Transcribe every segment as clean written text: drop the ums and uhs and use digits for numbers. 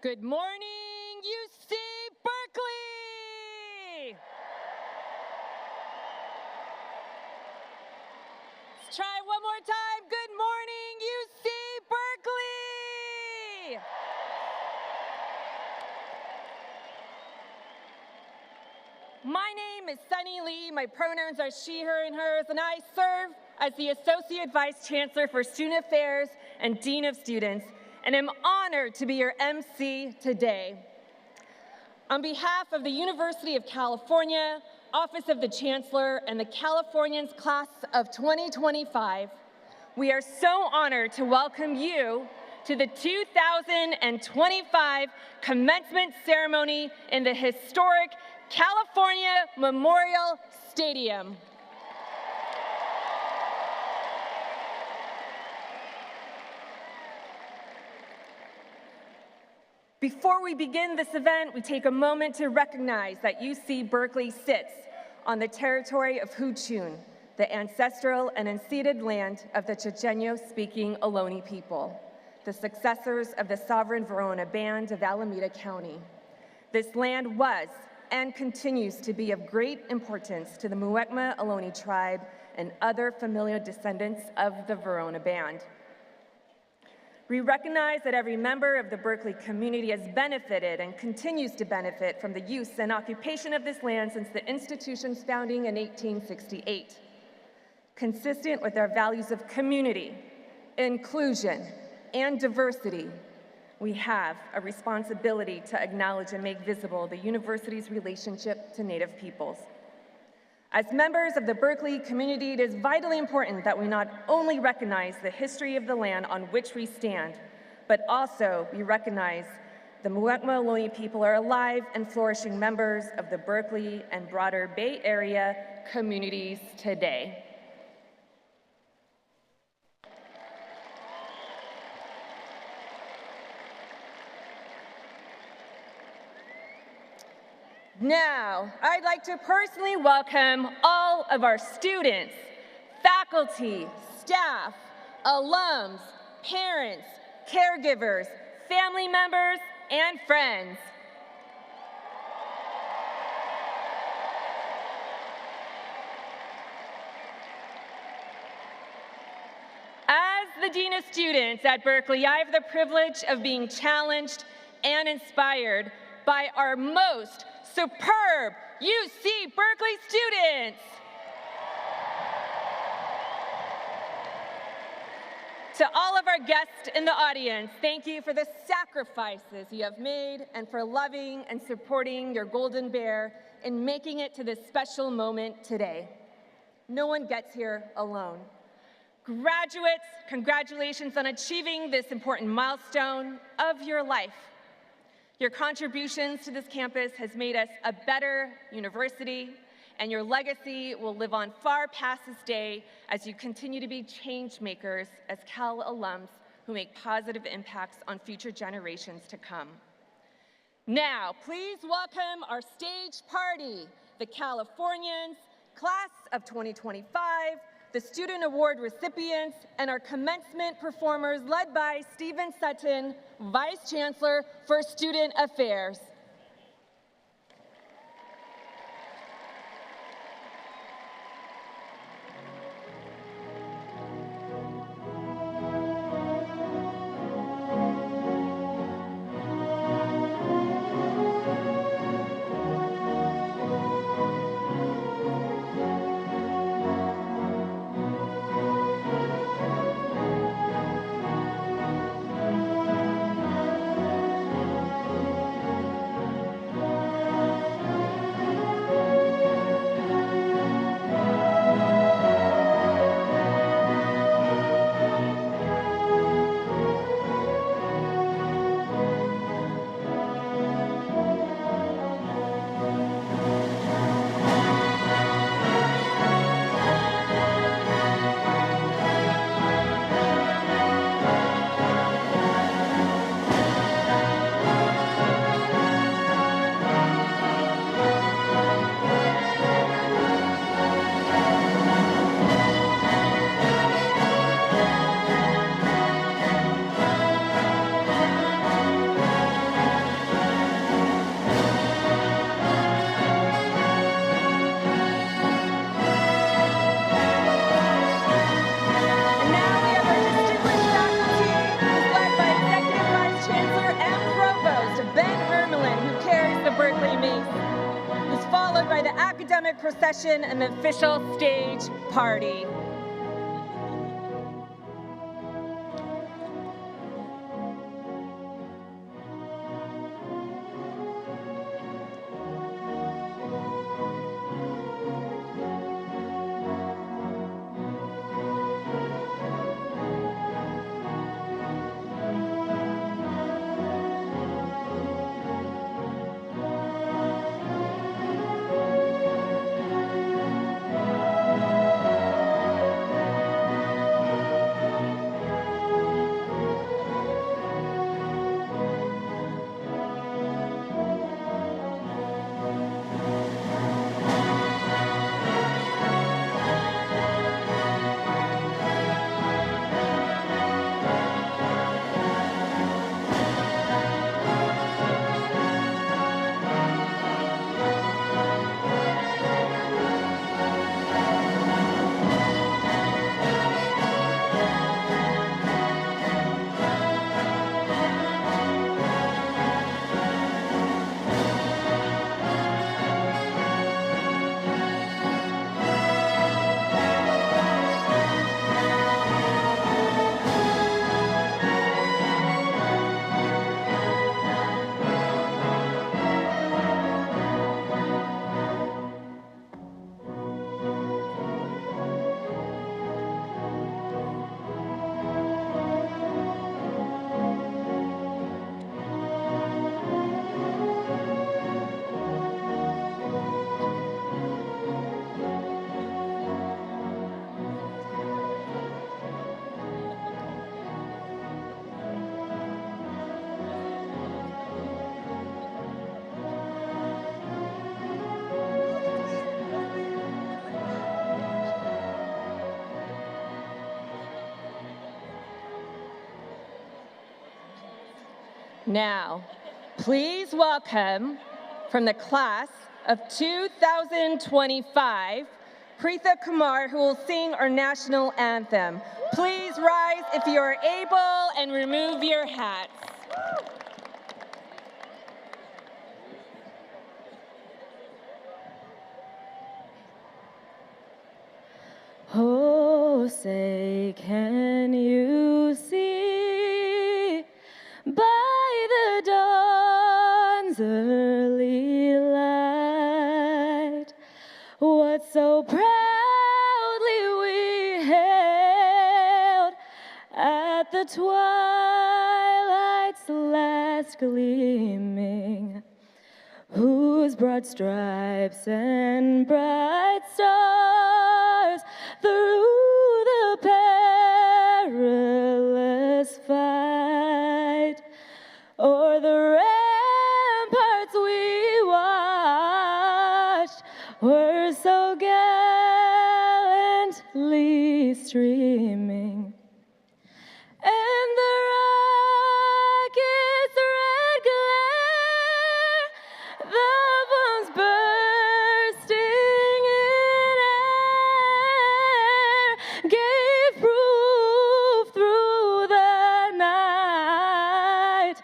Good morning, UC Berkeley! Let's try one more time. Good morning, UC Berkeley! My name is Sunny Lee. My pronouns are she, her, and hers, and I serve as the Associate Vice Chancellor for Student Affairs and Dean of Students, and am honored to be your MC today. On behalf of the University of California, Office of the Chancellor, and the Californians Class of 2025, we are so honored to welcome you to the 2025 commencement ceremony in the historic California Memorial Stadium. Before we begin this event, we take a moment to recognize that UC Berkeley sits on the territory of Huchun, the ancestral and unceded land of the Chochenyo-speaking Ohlone people, the successors of the sovereign Verona Band of Alameda County. This land was and continues to be of great importance to the Muwekma Ohlone tribe and other familial descendants of the Verona Band. We recognize that every member of the Berkeley community has benefited and continues to benefit from the use and occupation of this land since the institution's founding in 1868. Consistent with our values of community, inclusion, and diversity, we have a responsibility to acknowledge and make visible the university's relationship to Native peoples. As members of the Berkeley community, it is vitally important that we not only recognize the history of the land on which we stand, but also we recognize the Muwekma Ohlone people are alive and flourishing members of the Berkeley and broader Bay Area communities today. Now, I'd like to personally welcome all of our students, faculty, staff, alums, parents, caregivers, family members, and friends. As the Dean of Students at Berkeley, I have the privilege of being challenged and inspired by our most superb UC Berkeley students. To all of our guests in the audience, thank you for the sacrifices you have made and for loving and supporting your golden bear in making it to this special moment today. No one gets here alone. Graduates, congratulations on achieving this important milestone of your life. Your contributions to this campus has made us a better university, and your legacy will live on far past this day as you continue to be change makers as Cal alums who make positive impacts on future generations to come. Now, please welcome our stage party, the Californians, Class of 2025, the Student Award recipients, and our commencement performers led by Stephen Sutton, Vice Chancellor for Student Affairs. procession and the official stage party. Now, please welcome from the class of 2025, Preetha Kumar, who will sing our national anthem. Please rise if you are able and remove your hats. Oh, say, can you see by the dawn's early light what so proudly we hailed at the twilight's last gleaming, whose broad stripes and bright stars through the perilous fight o'er the ramparts we watched were so gallantly streaming, and the rocket's red glare, the bombs bursting in air, gave proof through the night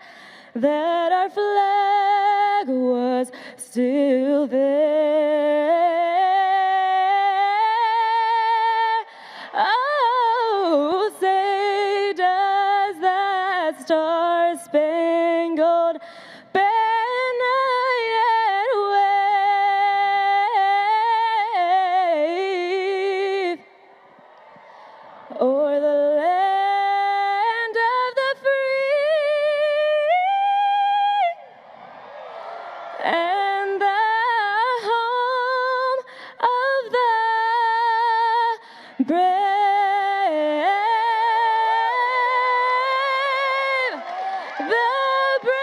that our flag was still there. Oh, say, does that star-spangled banner yet wave o'er the land of the free and the home of the brave? The brave!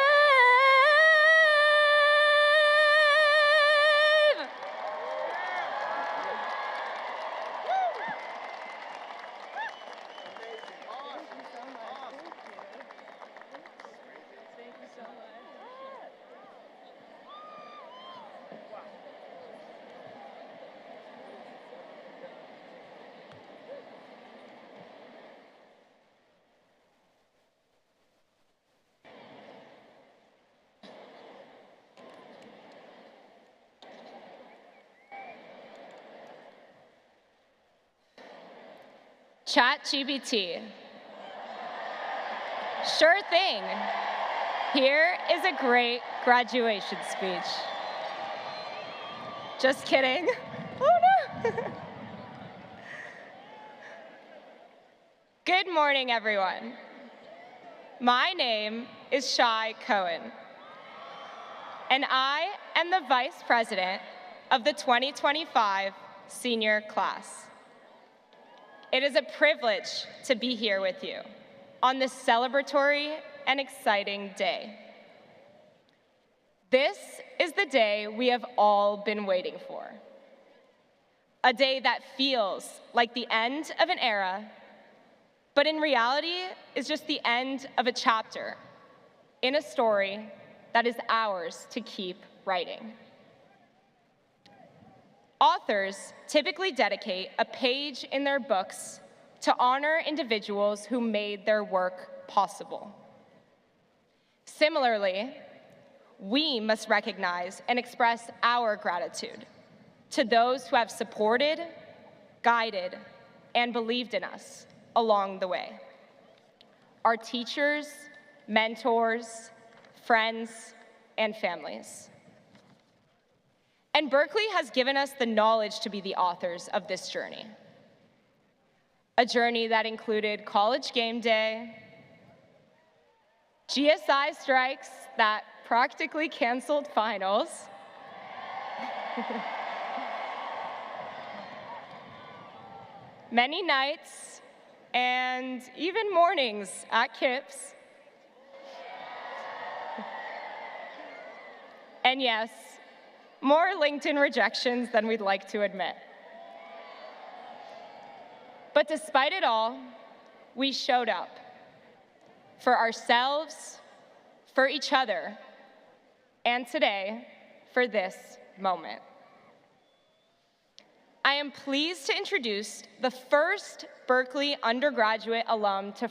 ChatGPT. Sure thing. Here is a great graduation speech. Just kidding. Oh no. Good morning, everyone. My name is Shai Cohen, and I am the Vice President of the 2025 senior class. It is a privilege to be here with you on this celebratory and exciting day. This is the day we have all been waiting for. A day that feels like the end of an era, but in reality is just the end of a chapter in a story that is ours to keep writing. Authors typically dedicate a page in their books to honor individuals who made their work possible. Similarly, we must recognize and express our gratitude to those who have supported, guided, and believed in us along the way. Our teachers, mentors, friends, and families. And Berkeley has given us the knowledge to be the authors of this journey. A journey that included college game day, GSI strikes that practically canceled finals, many nights and even mornings at KIPS, and yes, more LinkedIn rejections than we'd like to admit. But despite it all, we showed up for ourselves, for each other, and today, for this moment. I am pleased to introduce the first Berkeley undergraduate alum to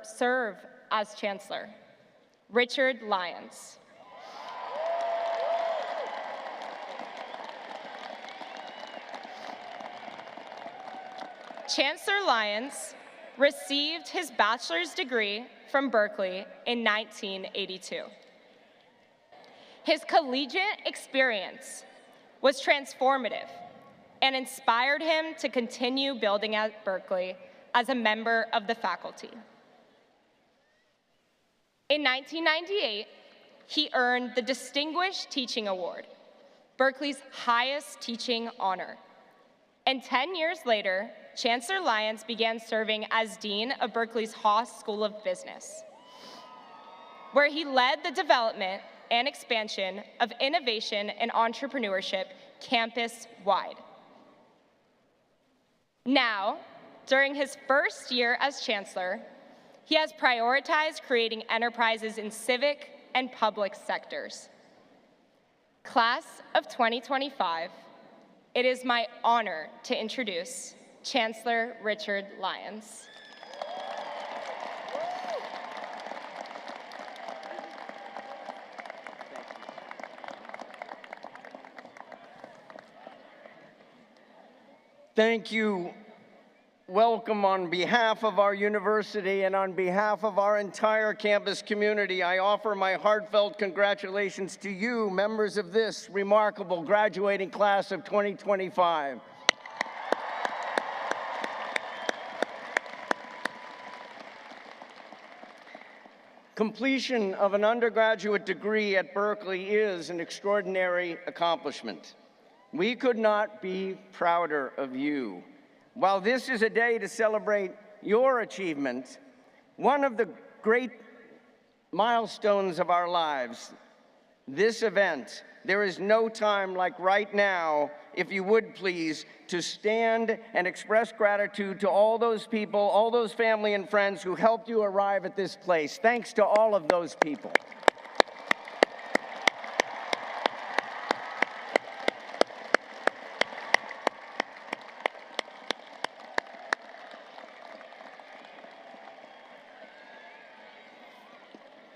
serve as Chancellor, Richard Lyons. Chancellor Lyons received his bachelor's degree from Berkeley in 1982. His collegiate experience was transformative and inspired him to continue building at Berkeley as a member of the faculty. In 1998, he earned the Distinguished Teaching Award, Berkeley's highest teaching honor. And 10 years later, Chancellor Lyons began serving as Dean of Berkeley's Haas School of Business, where he led the development and expansion of innovation and entrepreneurship campus-wide. Now, during his first year as Chancellor, he has prioritized creating enterprises in civic and public sectors. Class of 2025, it is my honor to introduce Chancellor Richard Lyons. Thank you. Welcome on behalf of our university and on behalf of our entire campus community. I offer my heartfelt congratulations to you, members of this remarkable graduating class of 2025. Completion of an undergraduate degree at Berkeley is an extraordinary accomplishment. We could not be prouder of you. While this is a day to celebrate your achievement, one of the great milestones of our lives, this event, there is no time like right now, if you would please, to stand and express gratitude to all those people, all those family and friends who helped you arrive at this place. Thanks to all of those people.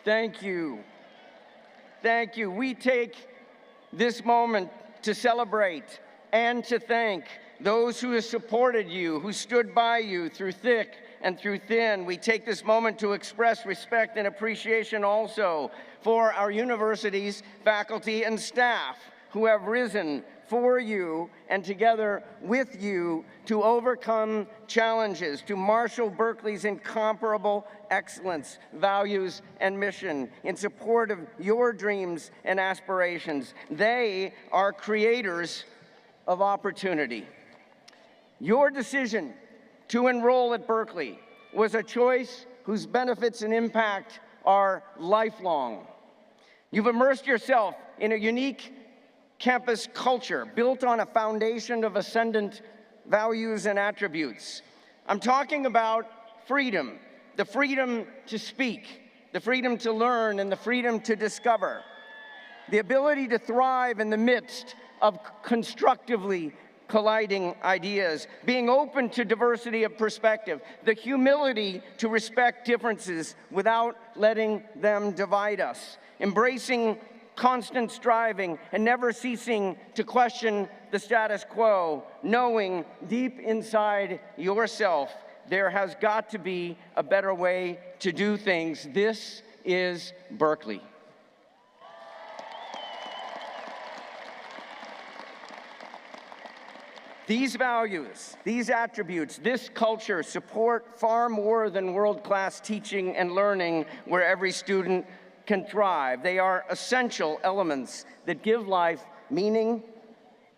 Thank you. Thank you. We take this moment to celebrate and to thank those who have supported you, who stood by you through thick and through thin. We take this moment to express respect and appreciation also for our university's faculty and staff who have risen for you and together with you to overcome challenges, to marshal Berkeley's incomparable excellence, values, and mission in support of your dreams and aspirations. They are creators of opportunity. Your decision to enroll at Berkeley was a choice whose benefits and impact are lifelong. You've immersed yourself in a unique campus culture built on a foundation of ascendant values and attributes. I'm talking about freedom, the freedom to speak, the freedom to learn, and the freedom to discover, the ability to thrive in the midst of constructively colliding ideas, being open to diversity of perspective, the humility to respect differences without letting them divide us, embracing constant striving and never ceasing to question the status quo, knowing deep inside yourself there has got to be a better way to do things. This is Berkeley. These values, these attributes, this culture support far more than world-class teaching and learning where every student can thrive. They are essential elements that give life meaning,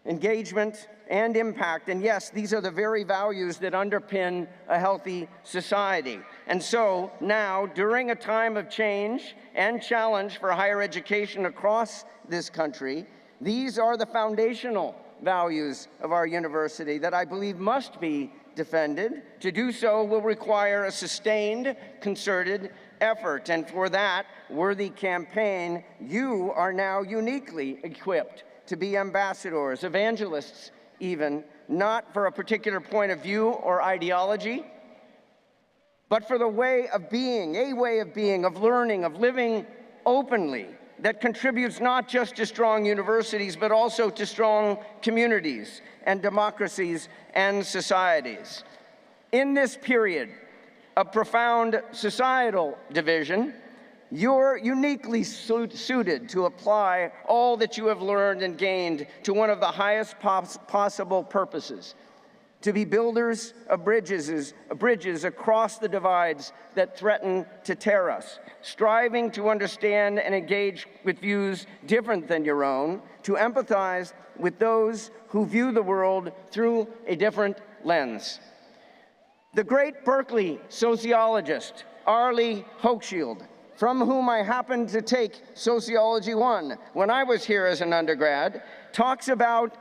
engagement, and impact. And yes, these are the very values that underpin a healthy society. And so now, during a time of change and challenge for higher education across this country, these are the foundational values of our university that I believe must be defended. To do so will require a sustained, concerted effort, and for that worthy campaign, you are now uniquely equipped to be ambassadors, evangelists even, not for a particular point of view or ideology, but for the way of being, a way of being, of learning, of living openly, that contributes not just to strong universities, but also to strong communities and democracies and societies. In this period of profound societal division, you're uniquely suited to apply all that you have learned and gained to one of the highest possible purposes: to be builders of bridges across the divides that threaten to tear us, striving to understand and engage with views different than your own, to empathize with those who view the world through a different lens. The great Berkeley sociologist, Arlie Hochschild, from whom I happened to take Sociology 1 when I was here as an undergrad, talks about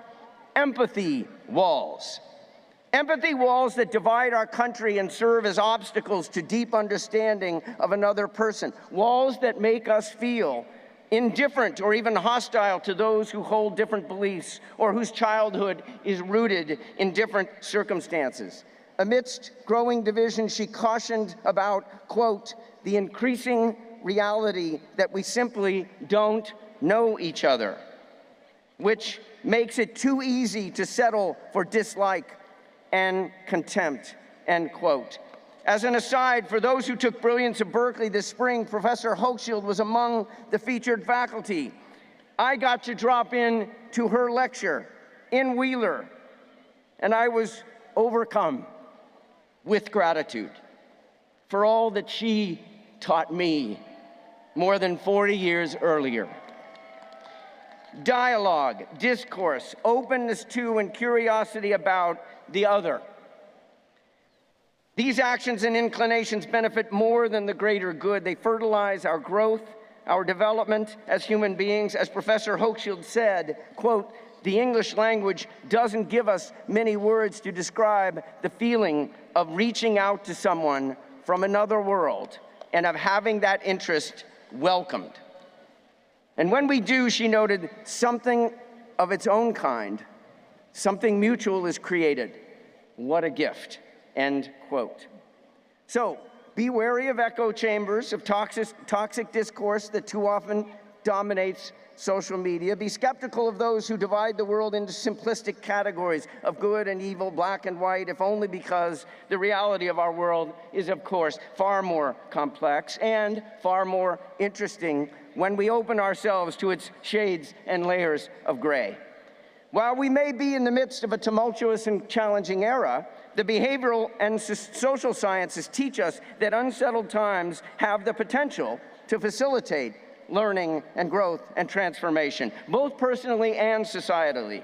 empathy walls. Empathy walls that divide our country and serve as obstacles to deep understanding of another person. Walls that make us feel indifferent or even hostile to those who hold different beliefs or whose childhood is rooted in different circumstances. Amidst growing division, she cautioned about, quote, the increasing reality that we simply don't know each other, which makes it too easy to settle for dislike and contempt, end quote. As an aside, for those who took Brilliance at Berkeley this spring, Professor Hochschild was among the featured faculty. I got to drop in to her lecture in Wheeler, and I was overcome with gratitude for all that she taught me more than 40 years earlier. Dialogue, discourse, openness to and curiosity about the other. These actions and inclinations benefit more than the greater good. They fertilize our growth, our development as human beings. As Professor Hochschild said, quote, the English language doesn't give us many words to describe the feeling of reaching out to someone from another world and of having that interest welcomed. And when we do, she noted, something of its own kind, something mutual is created. What a gift, end quote. So be wary of echo chambers, of toxic discourse that too often dominates social media. Be skeptical of those who divide the world into simplistic categories of good and evil, black and white, if only because the reality of our world is, of course, far more complex and far more interesting when we open ourselves to its shades and layers of gray. While we may be in the midst of a tumultuous and challenging era, the behavioral and social sciences teach us that unsettled times have the potential to facilitate learning and growth and transformation, both personally and societally.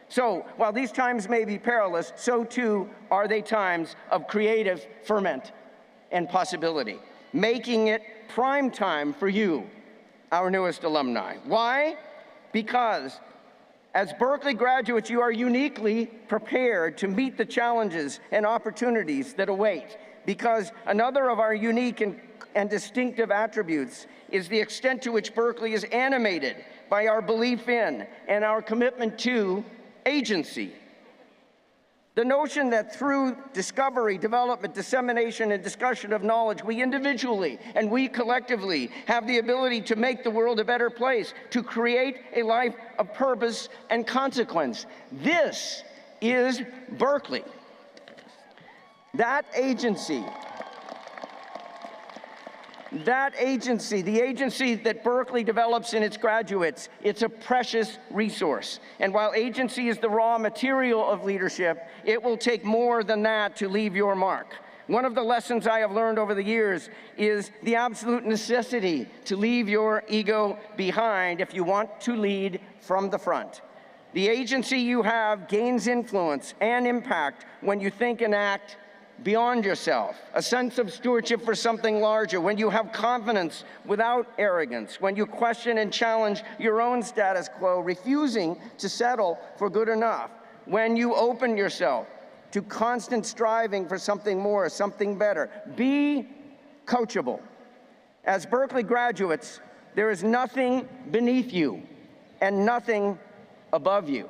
So, while these times may be perilous, so too are they times of creative ferment and possibility, making it prime time for you, our newest alumni. Why? Because as Berkeley graduates, you are uniquely prepared to meet the challenges and opportunities that await, because another of our unique and distinctive attributes is the extent to which Berkeley is animated by our belief in and our commitment to agency. The notion that through discovery, development, dissemination, and discussion of knowledge, we individually and we collectively have the ability to make the world a better place, to create a life of purpose and consequence. This is Berkeley. That agency, the agency that Berkeley develops in its graduates, it's a precious resource. And while agency is the raw material of leadership, it will take more than that to leave your mark. One of the lessons I have learned over the years is the absolute necessity to leave your ego behind if you want to lead from the front. The agency you have gains influence and impact when you think and act beyond yourself, a sense of stewardship for something larger, when you have confidence without arrogance, when you question and challenge your own status quo, refusing to settle for good enough, when you open yourself to constant striving for something more, something better. Be coachable. As Berkeley graduates, there is nothing beneath you and nothing above you.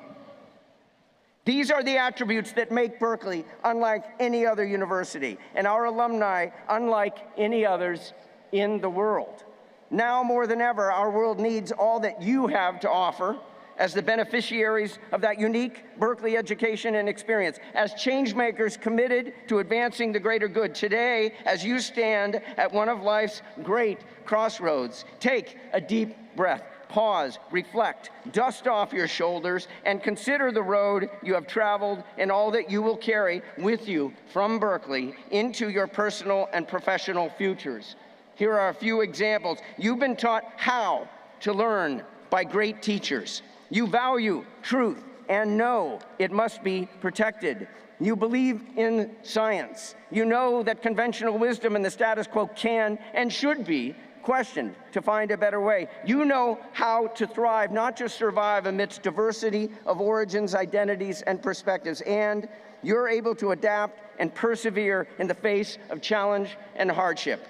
These are the attributes that make Berkeley unlike any other university, and our alumni unlike any others in the world. Now more than ever, our world needs all that you have to offer as the beneficiaries of that unique Berkeley education and experience, as change makers committed to advancing the greater good. Today, as you stand at one of life's great crossroads, take a deep breath. Pause, reflect, dust off your shoulders, and consider the road you have traveled and all that you will carry with you from Berkeley into your personal and professional futures. Here are a few examples. You've been taught how to learn by great teachers. You value truth and know it must be protected. You believe in science. You know that conventional wisdom and the status quo can and should be questioned to find a better way. You know how to thrive, not just survive, amidst diversity of origins, identities, and perspectives. And you're able to adapt and persevere in the face of challenge and hardship.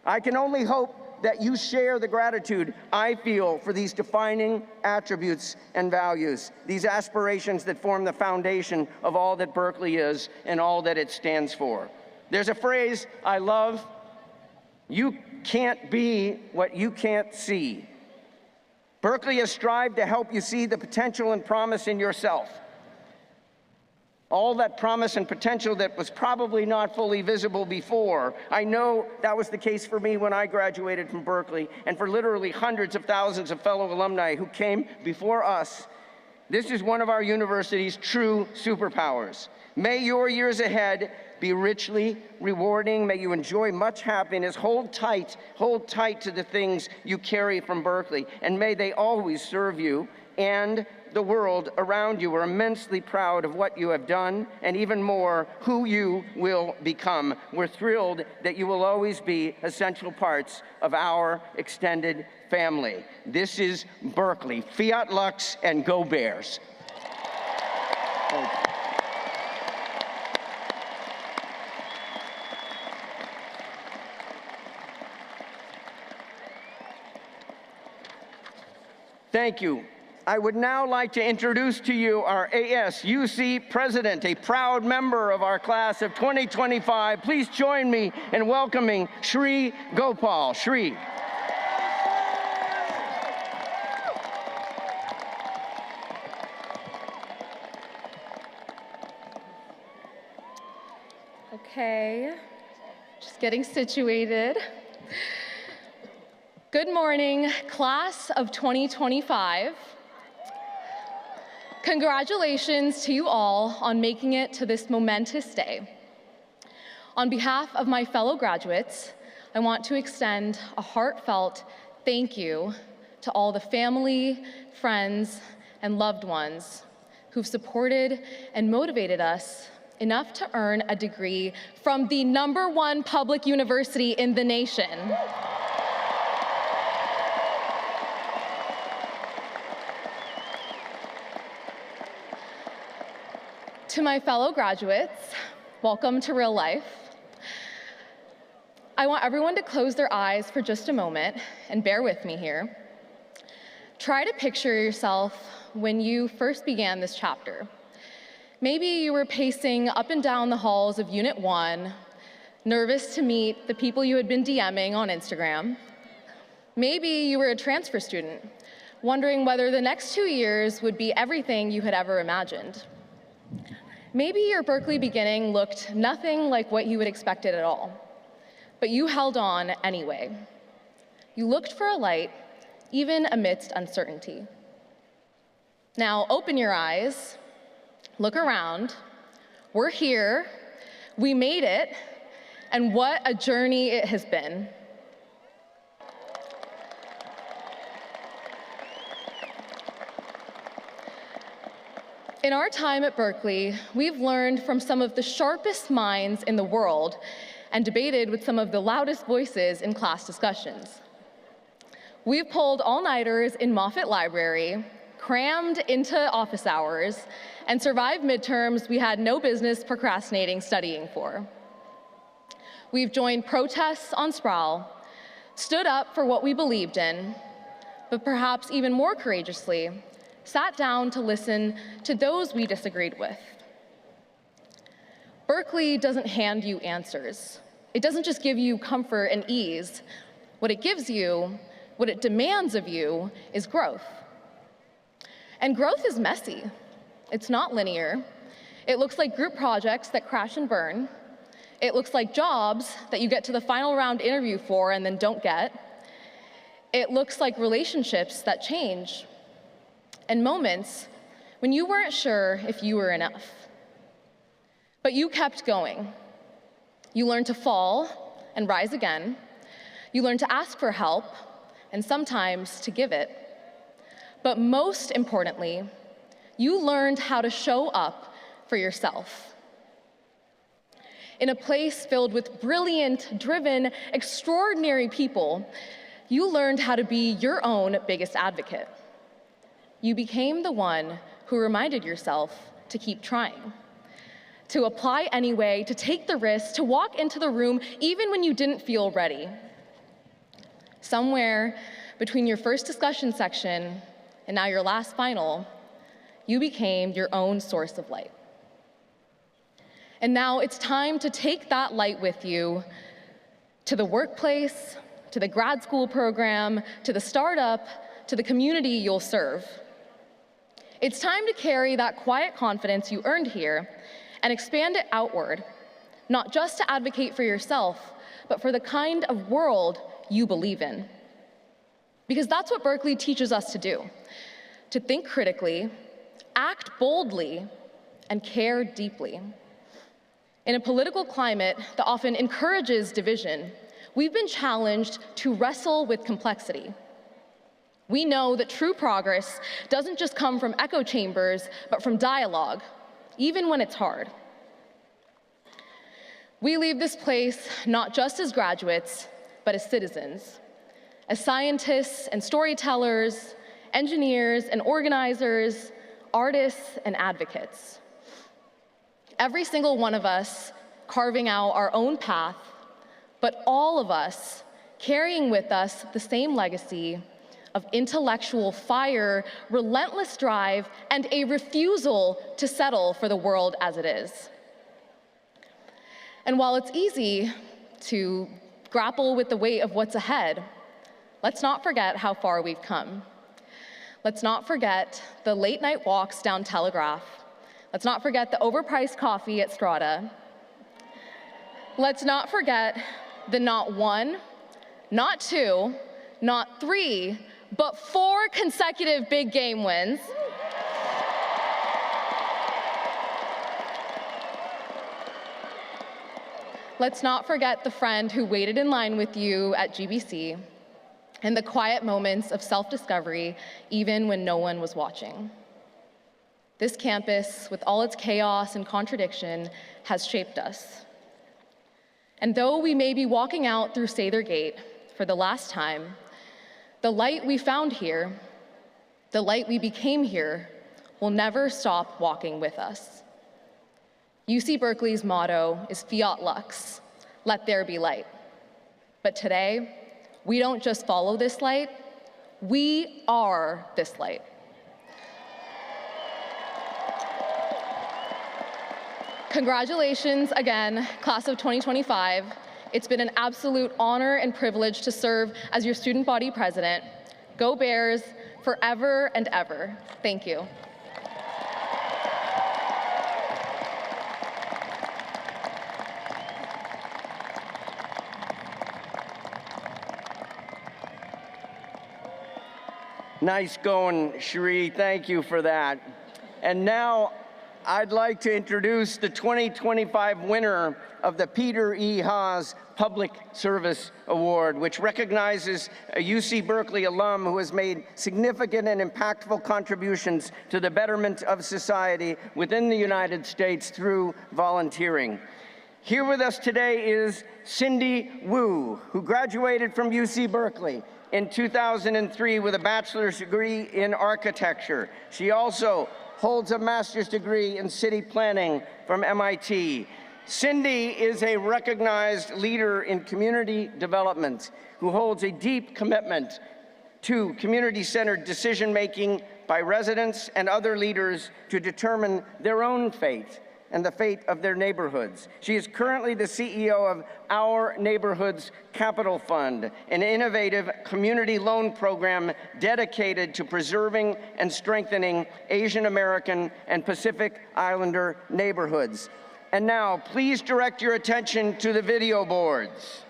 I can only hope that you share the gratitude I feel for these defining attributes and values, these aspirations that form the foundation of all that Berkeley is and all that it stands for. There's a phrase I love: you can't be what you can't see. Berkeley has strived to help you see the potential and promise in yourself. All that promise and potential that was probably not fully visible before. I know that was the case for me when I graduated from Berkeley, and for literally hundreds of thousands of fellow alumni who came before us. This is one of our university's true superpowers. May your years ahead be richly rewarding. May you enjoy much happiness. Hold tight to the things you carry from Berkeley, and may they always serve you and the world around you. We're immensely proud of what you have done, and even more, who you will become. We're thrilled that you will always be essential parts of our extended family. This is Berkeley. Fiat Lux and go Bears. Thank you. I would now like to introduce to you our ASUC president, a proud member of our class of 2025. Please join me in welcoming Shri Gopal. Shri. Okay, just getting situated. Good morning, class of 2025. Congratulations to you all on making it to this momentous day. On behalf of my fellow graduates, I want to extend a heartfelt thank you to all the family, friends, and loved ones who've supported and motivated us enough to earn a degree from the #1 public university in the nation. To my fellow graduates, welcome to real life. I want everyone to close their eyes for just a moment and bear with me here. Try to picture yourself when you first began this chapter. Maybe you were pacing up and down the halls of Unit 1, nervous to meet the people you had been DMing on Instagram. Maybe you were a transfer student, wondering whether the next 2 years would be everything you had ever imagined. Maybe your Berkeley beginning looked nothing like what you had expected at all, but you held on anyway. You looked for a light, even amidst uncertainty. Now open your eyes, look around. We're here, we made it, and what a journey it has been. In our time at Berkeley, we've learned from some of the sharpest minds in the world and debated with some of the loudest voices in class discussions. We've pulled all-nighters in Moffett Library, crammed into office hours, and survived midterms we had no business procrastinating studying for. We've joined protests on Sproul, stood up for what we believed in, but perhaps even more courageously, sat down to listen to those we disagreed with. Berkeley doesn't hand you answers. It doesn't just give you comfort and ease. What it gives you, what it demands of you, is growth. And growth is messy. It's not linear. It looks like group projects that crash and burn. It looks like jobs that you get to the final round interview for and then don't get. It looks like relationships that change, and moments when you weren't sure if you were enough. But you kept going. You learned to fall and rise again. You learned to ask for help and sometimes to give it. But most importantly, you learned how to show up for yourself. In a place filled with brilliant, driven, extraordinary people, you learned how to be your own biggest advocate. You became the one who reminded yourself to keep trying, to apply anyway, to take the risk, to walk into the room even when you didn't feel ready. Somewhere between your first discussion section and now your last final, you became your own source of light. And now it's time to take that light with you to the workplace, to the grad school program, to the startup, to the community you'll serve. It's time to carry that quiet confidence you earned here and expand it outward, not just to advocate for yourself, but for the kind of world you believe in. Because that's what Berkeley teaches us to do, to think critically, act boldly, and care deeply. In a political climate that often encourages division, we've been challenged to wrestle with complexity. We know that true progress doesn't just come from echo chambers, but from dialogue, even when it's hard. We leave this place not just as graduates, but as citizens, as scientists and storytellers, engineers and organizers, artists and advocates. Every single one of us carving out our own path, but all of us carrying with us the same legacy of intellectual fire, relentless drive, and a refusal to settle for the world as it is. And while it's easy to grapple with the weight of what's ahead, let's not forget how far we've come. Let's not forget the late night walks down Telegraph. Let's not forget the overpriced coffee at Strata. Let's not forget the not 1, not 2, not 3, but 4 consecutive big game wins. Let's not forget the friend who waited in line with you at GBC and the quiet moments of self-discovery, even when no one was watching. This campus, with all its chaos and contradiction, has shaped us. And though we may be walking out through Sather Gate for the last time, the light we found here, the light we became here, will never stop walking with us. UC Berkeley's motto is Fiat Lux, let there be light. But today, we don't just follow this light, we are this light. Congratulations again, class of 2025. It's been an absolute honor and privilege to serve as your student body president. Go Bears, forever and ever. Thank you. Nice going, Cherie. Thank you for that. And now I'd like to introduce the 2025 winner of the Peter E. Haas Public Service Award, which recognizes a UC Berkeley alum who has made significant and impactful contributions to the betterment of society within the United States through volunteering. Here with us today is Cindy Wu, who graduated from UC Berkeley in 2003 with a bachelor's degree in architecture. She also holds a master's degree in city planning from MIT. Cindy is a recognized leader in community development who holds a deep commitment to community-centered decision-making by residents and other leaders to determine their own fate and the fate of their neighborhoods. She is currently the CEO of Our Neighborhoods Capital Fund, an innovative community loan program dedicated to preserving and strengthening Asian American and Pacific Islander neighborhoods. And now, please direct your attention to the video boards.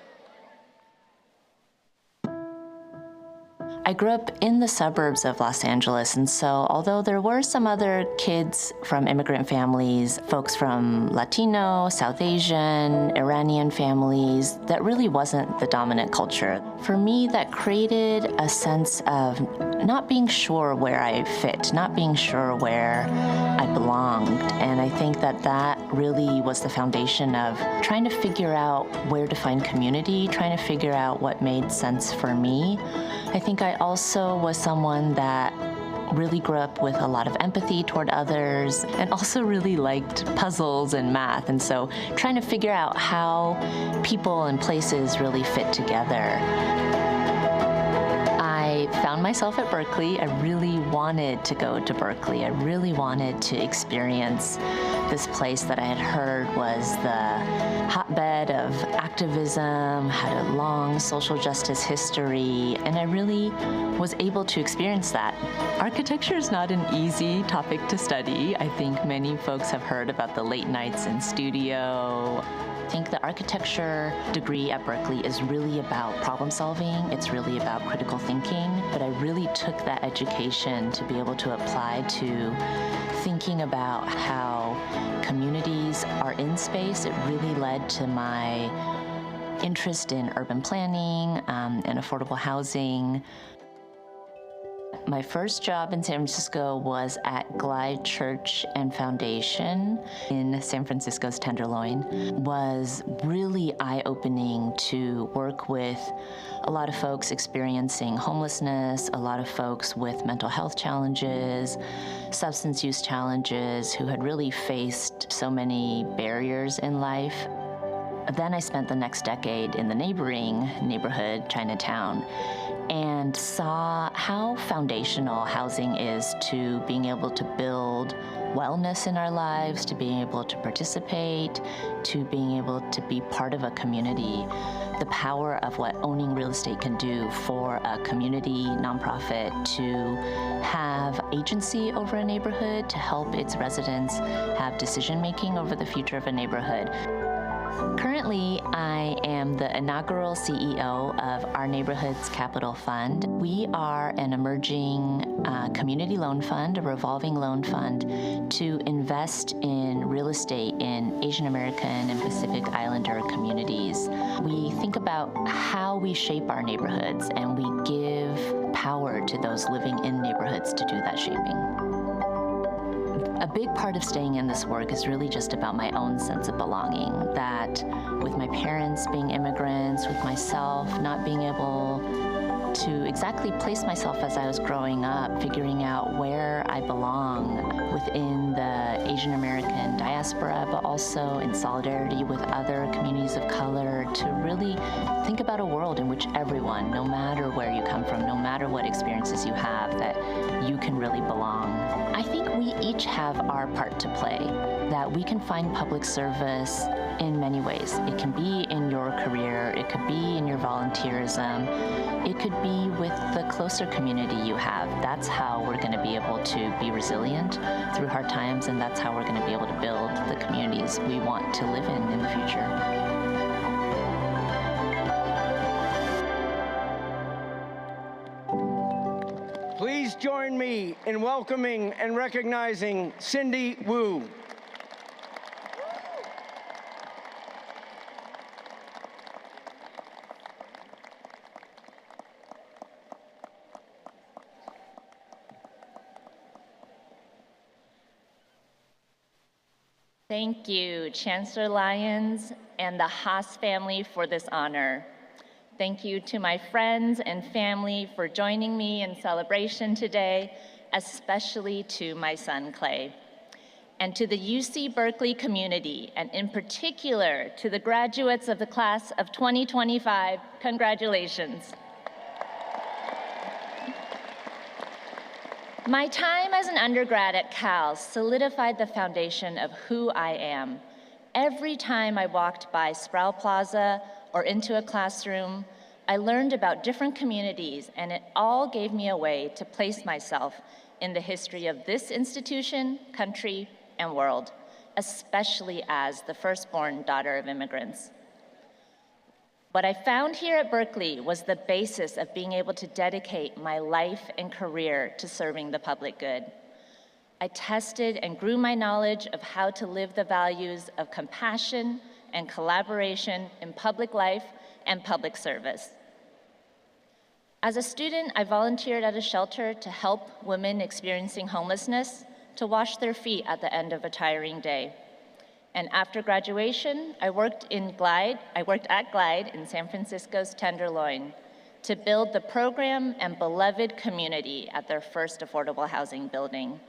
I grew up in the suburbs of Los Angeles, and so although there were some other kids from immigrant families, folks from Latino, South Asian, Iranian families, that really wasn't the dominant culture. For me, that created a sense of not being sure where I fit, not being sure where I belonged. And I think that that really was the foundation of trying to figure out where to find community, trying to figure out what made sense for me. I think I also was someone that really grew up with a lot of empathy toward others and also really liked puzzles and math. And so trying to figure out how people and places really fit together. I found myself at Berkeley. I really wanted to go to Berkeley. I really wanted to experience this place that I had heard was the hotbed of activism, had a long social justice history, and I really was able to experience that. Architecture is not an easy topic to study. I think many folks have heard about the late nights in studio. I think the architecture degree at Berkeley is really about problem solving. It's really about critical thinking, but I really took that education to be able to apply to thinking about how communities are in space. It really led to my interest in urban planning and affordable housing. My first job in San Francisco was at Glide Church and Foundation in San Francisco's Tenderloin. It was really eye-opening to work with a lot of folks experiencing homelessness, a lot of folks with mental health challenges, substance use challenges, who had really faced so many barriers in life. Then I spent the next decade in the neighboring neighborhood, Chinatown, and saw how foundational housing is to being able to build wellness in our lives, to being able to participate, to being able to be part of a community. The power of what owning real estate can do for a community nonprofit to have agency over a neighborhood, to help its residents have decision-making over the future of a neighborhood. Currently, I am the inaugural CEO of Our Neighborhood's Capital Fund. We are an emerging community loan fund, a revolving loan fund, to invest in real estate in Asian American and Pacific Islander communities. We think about how we shape our neighborhoods, and we give power to those living in neighborhoods to do that shaping. A big part of staying in this work is really just about my own sense of belonging, that with my parents being immigrants, with myself not being able to exactly place myself as I was growing up, figuring out where I belong within the Asian American diaspora, but also in solidarity with other communities of color, to really think about a world in which everyone, no matter where you come from, no matter what experiences you have, that you can really belong. I think we each have our part to play, that we can find public service in many ways. It can be in your career, it could be in your volunteerism, it could be with the closer community you have. That's how we're going to be able to be resilient through hard times, and that's how we're going to be able to build the communities we want to live in the future. Please join me in welcoming and recognizing Cindy Wu. Thank you, Chancellor Lyons and the Haas family for this honor. Thank you to my friends and family for joining me in celebration today, especially to my son, Clay. And to the UC Berkeley community, and in particular to the graduates of the class of 2025, congratulations. My time as an undergrad at Cal solidified the foundation of who I am. Every time I walked by Sproul Plaza or into a classroom, I learned about different communities, and it all gave me a way to place myself in the history of this institution, country, and world, especially as the firstborn daughter of immigrants. What I found here at Berkeley was the basis of being able to dedicate my life and career to serving the public good. I tested and grew my knowledge of how to live the values of compassion and collaboration in public life and public service. As a student, I volunteered at a shelter to help women experiencing homelessness to wash their feet at the end of a tiring day. And after graduation, I worked at Glide in San Francisco's Tenderloin to build the program and beloved community at their first affordable housing building.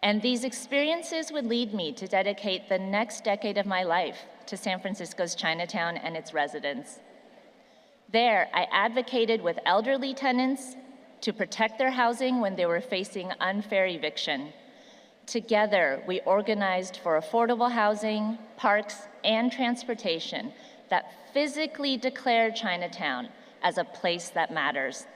And these experiences would lead me to dedicate the next decade of my life to San Francisco's Chinatown and its residents. There, I advocated with elderly tenants to protect their housing when they were facing unfair eviction. Together, we organized for affordable housing, parks, and transportation that physically declared Chinatown as a place that matters.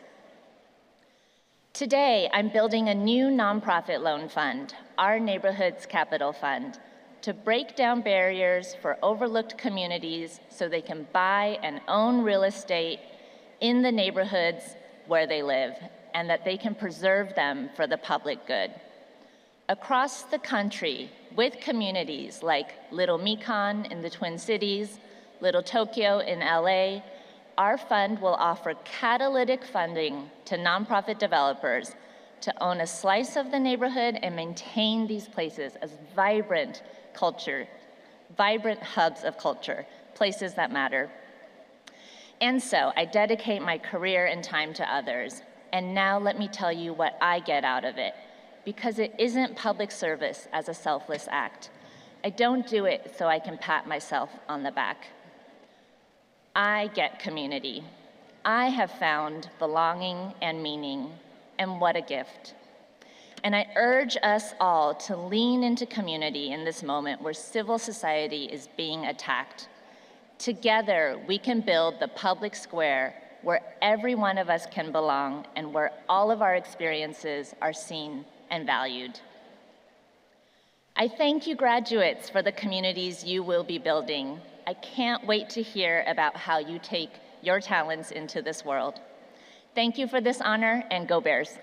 Today, I'm building a new nonprofit loan fund, Our Neighborhood's Capital Fund, to break down barriers for overlooked communities so they can buy and own real estate in the neighborhoods where they live, and that they can preserve them for the public good. Across the country, with communities like Little Mekong in the Twin Cities, Little Tokyo in LA, our fund will offer catalytic funding to nonprofit developers to own a slice of the neighborhood and maintain these places as vibrant hubs of culture, places that matter. And so I dedicate my career and time to others. And now let me tell you what I get out of it, because it isn't public service as a selfless act. I don't do it so I can pat myself on the back. I get community. I have found belonging and meaning, and what a gift. And I urge us all to lean into community in this moment where civil society is being attacked. Together, we can build the public square where every one of us can belong and where all of our experiences are seen and valued. I thank you, graduates, for the communities you will be building, I can't wait to hear about how you take your talents into this world. Thank you for this honor, and go Bears.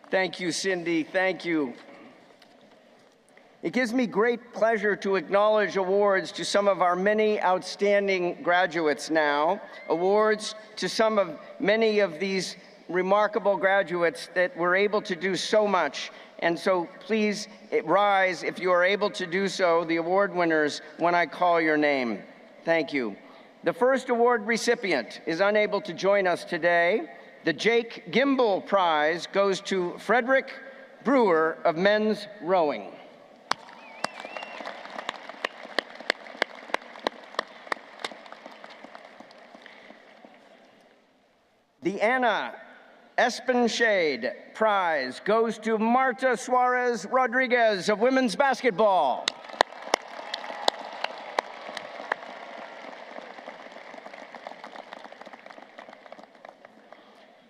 Thank you, Cindy. Thank you. It gives me great pleasure to acknowledge awards to some of our many outstanding graduates now, awards to many of these remarkable graduates that were able to do so much. And so please rise if you are able to do so, the award winners, when I call your name. Thank you. The first award recipient is unable to join us today. The Jake Gimbel Prize goes to Frederick Brewer of men's rowing. The Anna Espenshade Prize goes to Marta Suarez Rodriguez of women's basketball.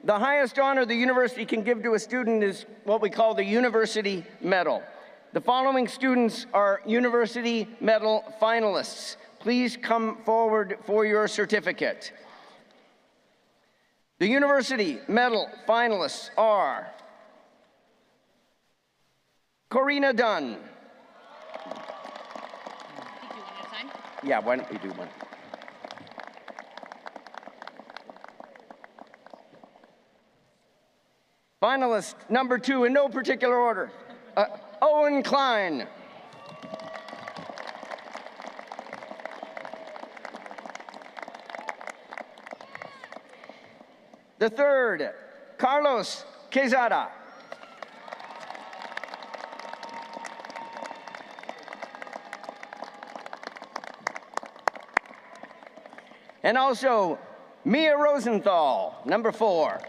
The highest honor the university can give to a student is what we call the University Medal. The following students are University Medal finalists. Please come forward for your certificate. The University Medal finalists are Corina Dunn. Yeah, why don't we do one? Finalist number 2, in no particular order, Owen Klein. The third, Carlos Quezada. And also, Mia Rosenthal, number 4.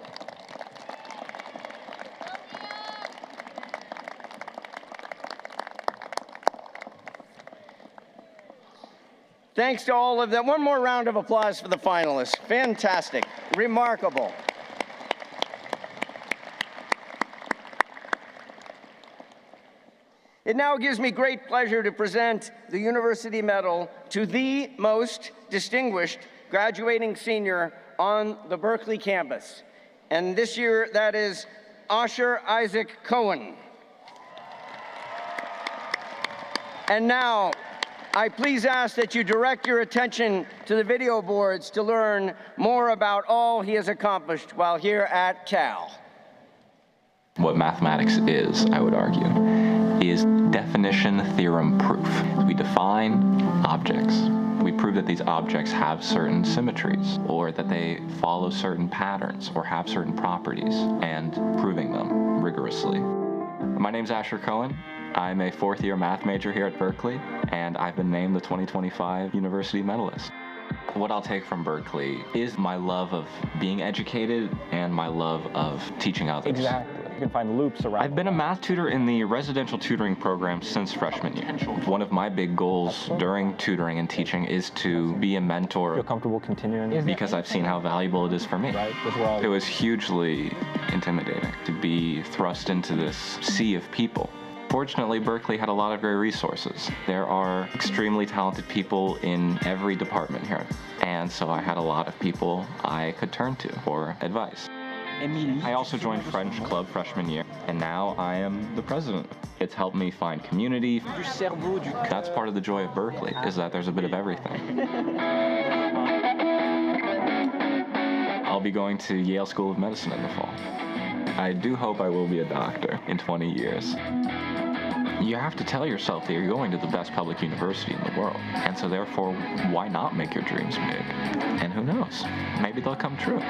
Thanks to all of them. One more round of applause for the finalists. Fantastic, remarkable. It now gives me great pleasure to present the University Medal to the most distinguished graduating senior on the Berkeley campus. And this year, that is Asher Isaac Cohen. And now, I please ask that you direct your attention to the video boards to learn more about all he has accomplished while here at Cal. What mathematics is, I would argue, is definition theorem proof. We define objects. We prove that these objects have certain symmetries, or that they follow certain patterns, or have certain properties, and proving them rigorously. My name's Asher Cohen. I'm a fourth-year math major here at Berkeley, and I've been named the 2025 University Medalist. What I'll take from Berkeley is my love of being educated and my love of teaching others. Exactly. You can find loops around. I've been a math tutor in the residential tutoring program since freshman year. One of my big goals during tutoring and teaching is to be a mentor. Feel comfortable continuing? Because I've seen how valuable it is for me. Right. It was hugely intimidating to be thrust into this sea of people. Fortunately, Berkeley had a lot of great resources. There are extremely talented people in every department here. And so I had a lot of people I could turn to for advice. I also joined French Club freshman year, and now I am the president. It's helped me find community. That's part of the joy of Berkeley, is that there's a bit of everything. I'll be going to Yale School of Medicine in the fall. I do hope I will be a doctor in 20 years. You have to tell yourself that you're going to the best public university in the world. And so therefore, why not make your dreams big? And who knows? Maybe they'll come true.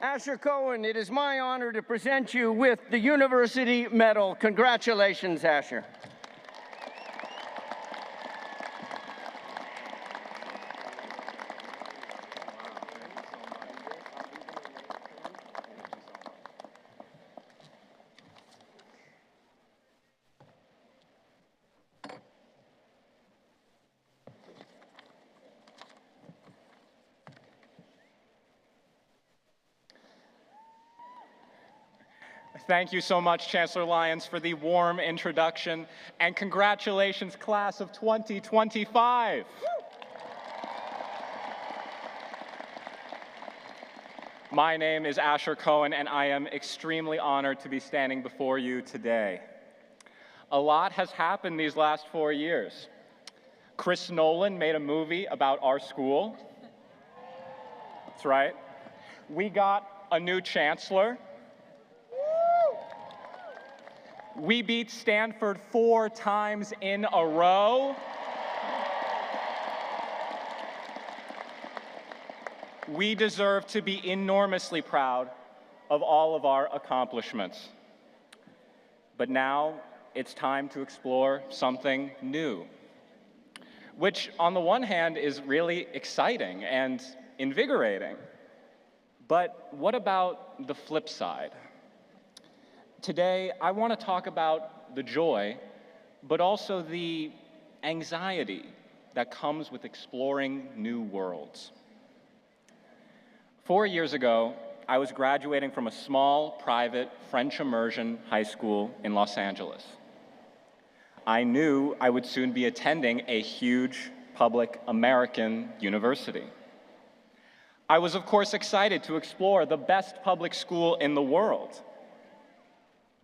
Asher Cohen, it is my honor to present you with the University Medal. Congratulations, Asher. Thank you so much, Chancellor Lyons, for the warm introduction, and congratulations, class of 2025. My name is Cohen, and I am extremely honored to be standing before you today. A lot has happened these last 4 years. Chris Nolan made a movie about our school. That's right. We got a new chancellor. We beat Stanford 4 times in a row. We deserve to be enormously proud of all of our accomplishments. But now it's time to explore something new, which on the one hand is really exciting and invigorating. But what about the flip side? Today, I want to talk about the joy, but also the anxiety that comes with exploring new worlds. 4 years ago, I was graduating from a small, private French immersion high school in Los Angeles. I knew I would soon be attending a huge public American university. I was, of course, excited to explore the best public school in the world.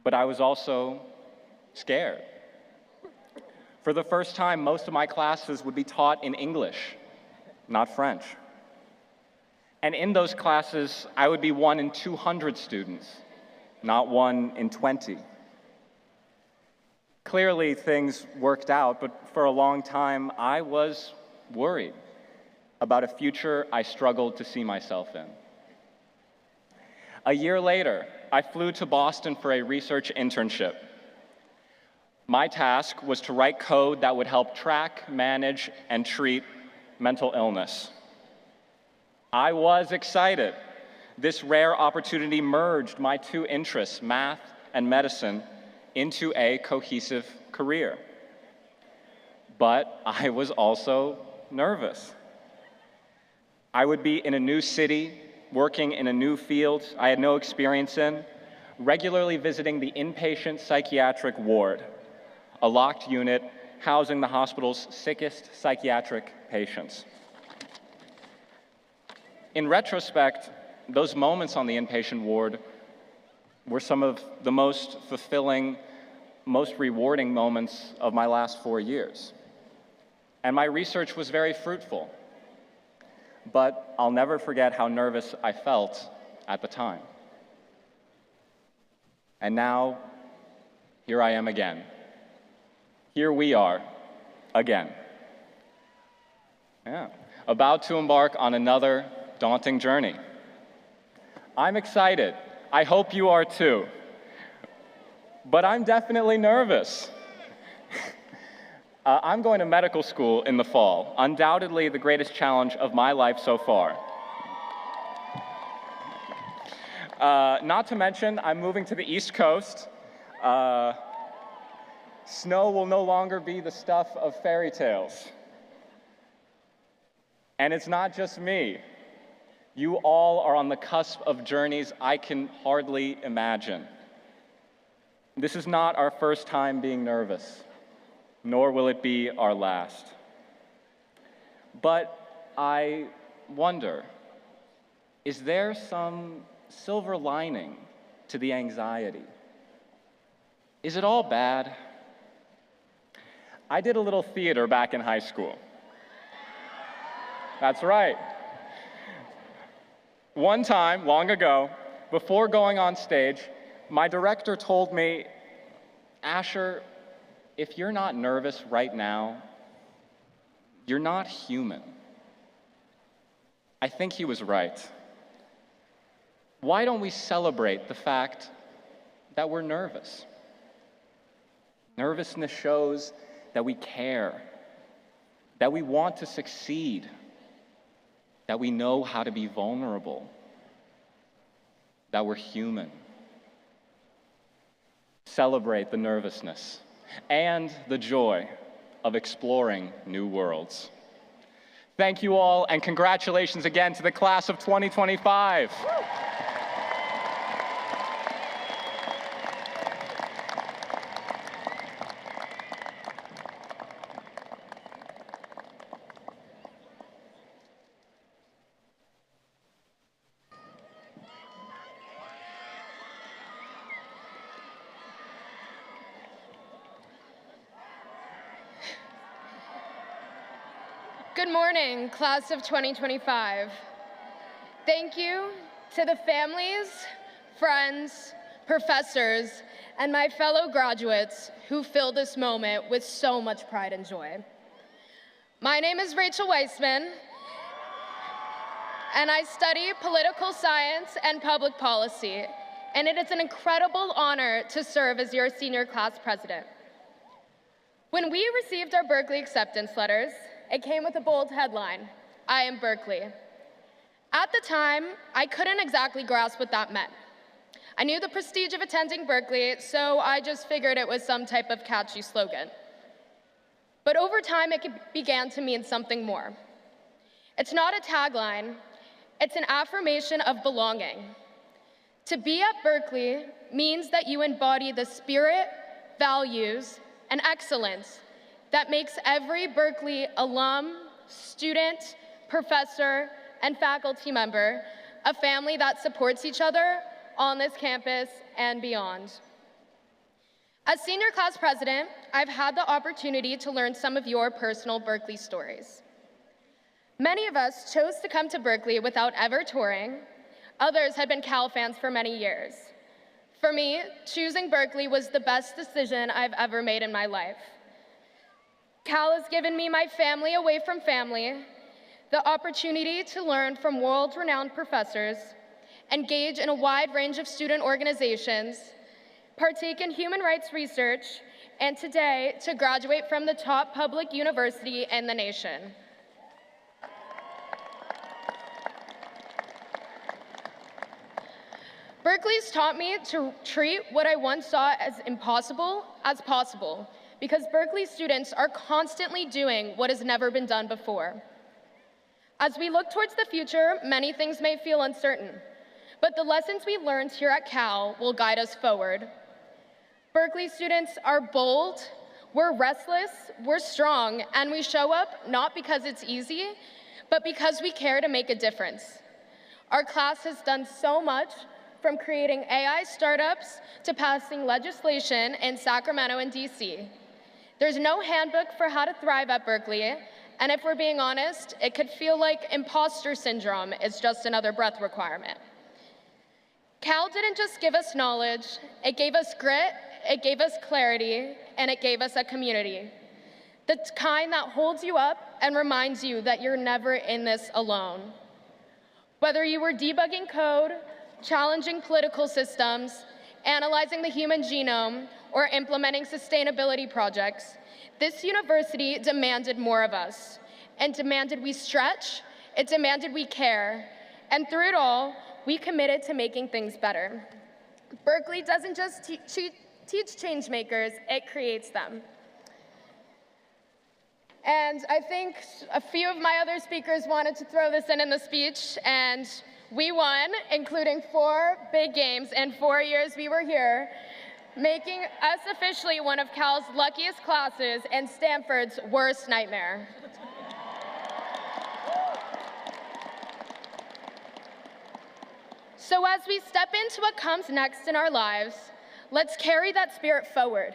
But I was also scared. For the first time, most of my classes would be taught in English, not French. And in those classes, I would be 1 in 200 students, not 1 in 20. Clearly, things worked out, but for a long time, I was worried about a future I struggled to see myself in. A year later, I flew to Boston for a research internship. My task was to write code that would help track, manage, and treat mental illness. I was excited. This rare opportunity merged my 2 interests, math and medicine, into a cohesive career. But I was also nervous. I would be in a new city, working in a new field I had no experience in, regularly visiting the inpatient psychiatric ward, a locked unit housing the hospital's sickest psychiatric patients. In retrospect, those moments on the inpatient ward were some of the most fulfilling, most rewarding moments of my last 4 years. And my research was very fruitful. But I'll never forget how nervous I felt at the time. And now, here I am again. Here we are, again. Yeah, about to embark on another daunting journey. I'm excited. I hope you are too. But I'm definitely nervous. I'm going to medical school in the fall, undoubtedly the greatest challenge of my life so far. Not to mention, I'm moving to the East Coast. Snow will no longer be the stuff of fairy tales. And it's not just me. You all are on the cusp of journeys I can hardly imagine. This is not our first time being nervous, nor will it be our last. But I wonder, is there some silver lining to the anxiety? Is it all bad? I did a little theater back in high school. That's right. One time, long ago, before going on stage, my director told me, Asher, if you're not nervous right now, you're not human. I think he was right. Why don't we celebrate the fact that we're nervous? Nervousness shows that we care, that we want to succeed, that we know how to be vulnerable, that we're human. Celebrate the nervousness and the joy of exploring new worlds. Thank you all, and congratulations again to the class of 2025. Good morning, class of 2025. Thank you to the families, friends, professors, and my fellow graduates who fill this moment with so much pride and joy. My name is Rachel Weissman, and I study political science and public policy, and it is an incredible honor to serve as your senior class president. When we received our Berkeley acceptance letters, it came with a bold headline, "I am Berkeley." At the time, I couldn't exactly grasp what that meant. I knew the prestige of attending Berkeley, so I just figured it was some type of catchy slogan. But over time, it began to mean something more. It's not a tagline, it's an affirmation of belonging. To be at Berkeley means that you embody the spirit, values, and excellence that makes every Berkeley alum, student, professor, and faculty member a family that supports each other on this campus and beyond. As senior class president, I've had the opportunity to learn some of your personal Berkeley stories. Many of us chose to come to Berkeley without ever touring. Others had been Cal fans for many years. For me, choosing Berkeley was the best decision I've ever made in my life. Cal has given me my family away from family, the opportunity to learn from world-renowned professors, engage in a wide range of student organizations, partake in human rights research, and today to graduate from the top public university in the nation. Berkeley's taught me to treat what I once saw as impossible as possible, because Berkeley students are constantly doing what has never been done before. As we look towards the future, many things may feel uncertain, but the lessons we learned here at Cal will guide us forward. Berkeley students are bold, we're restless, we're strong, and we show up not because it's easy, but because we care to make a difference. Our class has done so much, from creating AI startups to passing legislation in Sacramento and DC. There's no handbook for how to thrive at Berkeley, and if we're being honest, it could feel like imposter syndrome is just another breath requirement. Cal didn't just give us knowledge, it gave us grit, it gave us clarity, and it gave us a community. The kind that holds you up and reminds you that you're never in this alone. Whether you were debugging code, challenging political systems, analyzing the human genome, or implementing sustainability projects, this university demanded more of us, and demanded we stretch, it demanded we care, and through it all, we committed to making things better. Berkeley doesn't just teach change makers, it creates them. And I think a few of my other speakers wanted to throw this in the speech, and we won, including 4 big games in 4 years we were here, making us officially one of Cal's luckiest classes and Stanford's worst nightmare. So as we step into what comes next in our lives, let's carry that spirit forward.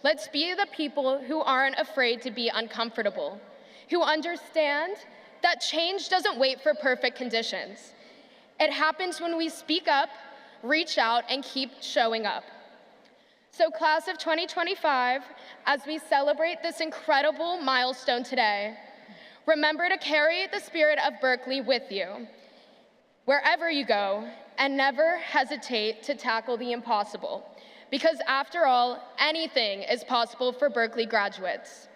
Let's be the people who aren't afraid to be uncomfortable, who understand that change doesn't wait for perfect conditions. It happens when we speak up, reach out, and keep showing up. So class of 2025, as we celebrate this incredible milestone today, remember to carry the spirit of Berkeley with you, wherever you go, and never hesitate to tackle the impossible, because after all, anything is possible for Berkeley graduates.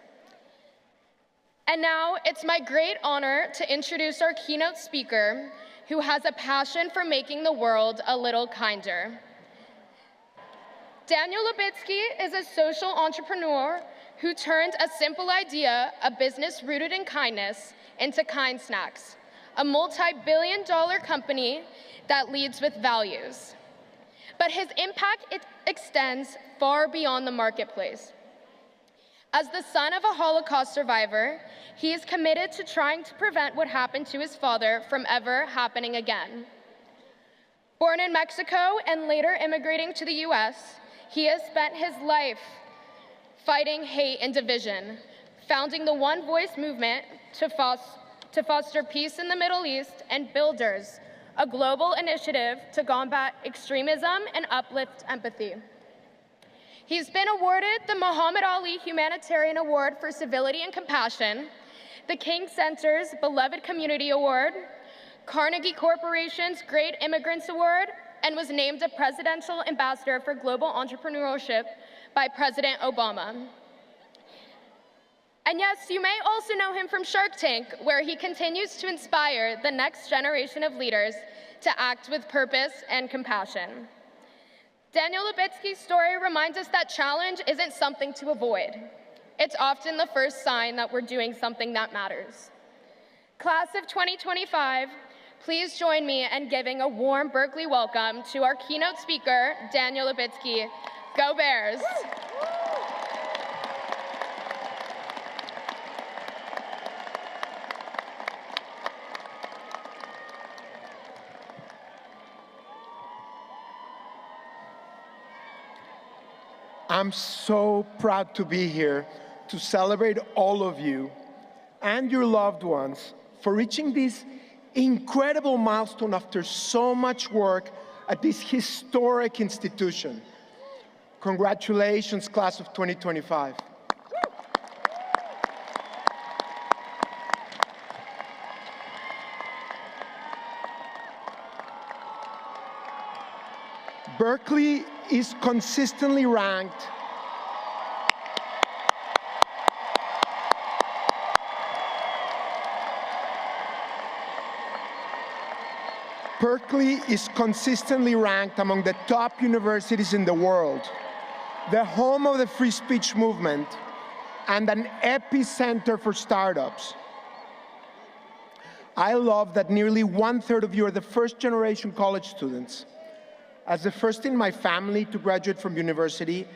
And now, it's my great honor to introduce our keynote speaker, who has a passion for making the world a little kinder. Daniel Lubetzky is a social entrepreneur who turned a simple idea, a business rooted in kindness, into Kind Snacks, a multi-billion-dollar company that leads with values. But his impact extends far beyond the marketplace. As the son of a Holocaust survivor, he is committed to trying to prevent what happened to his father from ever happening again. Born in Mexico and later immigrating to the US, he has spent his life fighting hate and division, founding the One Voice movement to foster peace in the Middle East, and Builders, a global initiative to combat extremism and uplift empathy. He's been awarded the Muhammad Ali Humanitarian Award for Civility and Compassion, the King Center's Beloved Community Award, Carnegie Corporation's Great Immigrants Award, and was named a Presidential Ambassador for Global Entrepreneurship by President Obama. And yes, you may also know him from Shark Tank, where he continues to inspire the next generation of leaders to act with purpose and compassion. Daniel Lubetzky's story reminds us that challenge isn't something to avoid. It's often the first sign that we're doing something that matters. Class of 2025, please join me in giving a warm Berkeley welcome to our keynote speaker, Daniel Lubetzky. Go Bears! I'm so proud to be here to celebrate all of you and your loved ones for reaching this incredible milestone after so much work at this historic institution. Congratulations, class of 2025. Berkeley is consistently ranked among the top universities in the world, the home of the free speech movement, and an epicenter for startups. I love that nearly 1/3 of you are the first-generation college students. As the first in my family to graduate from university,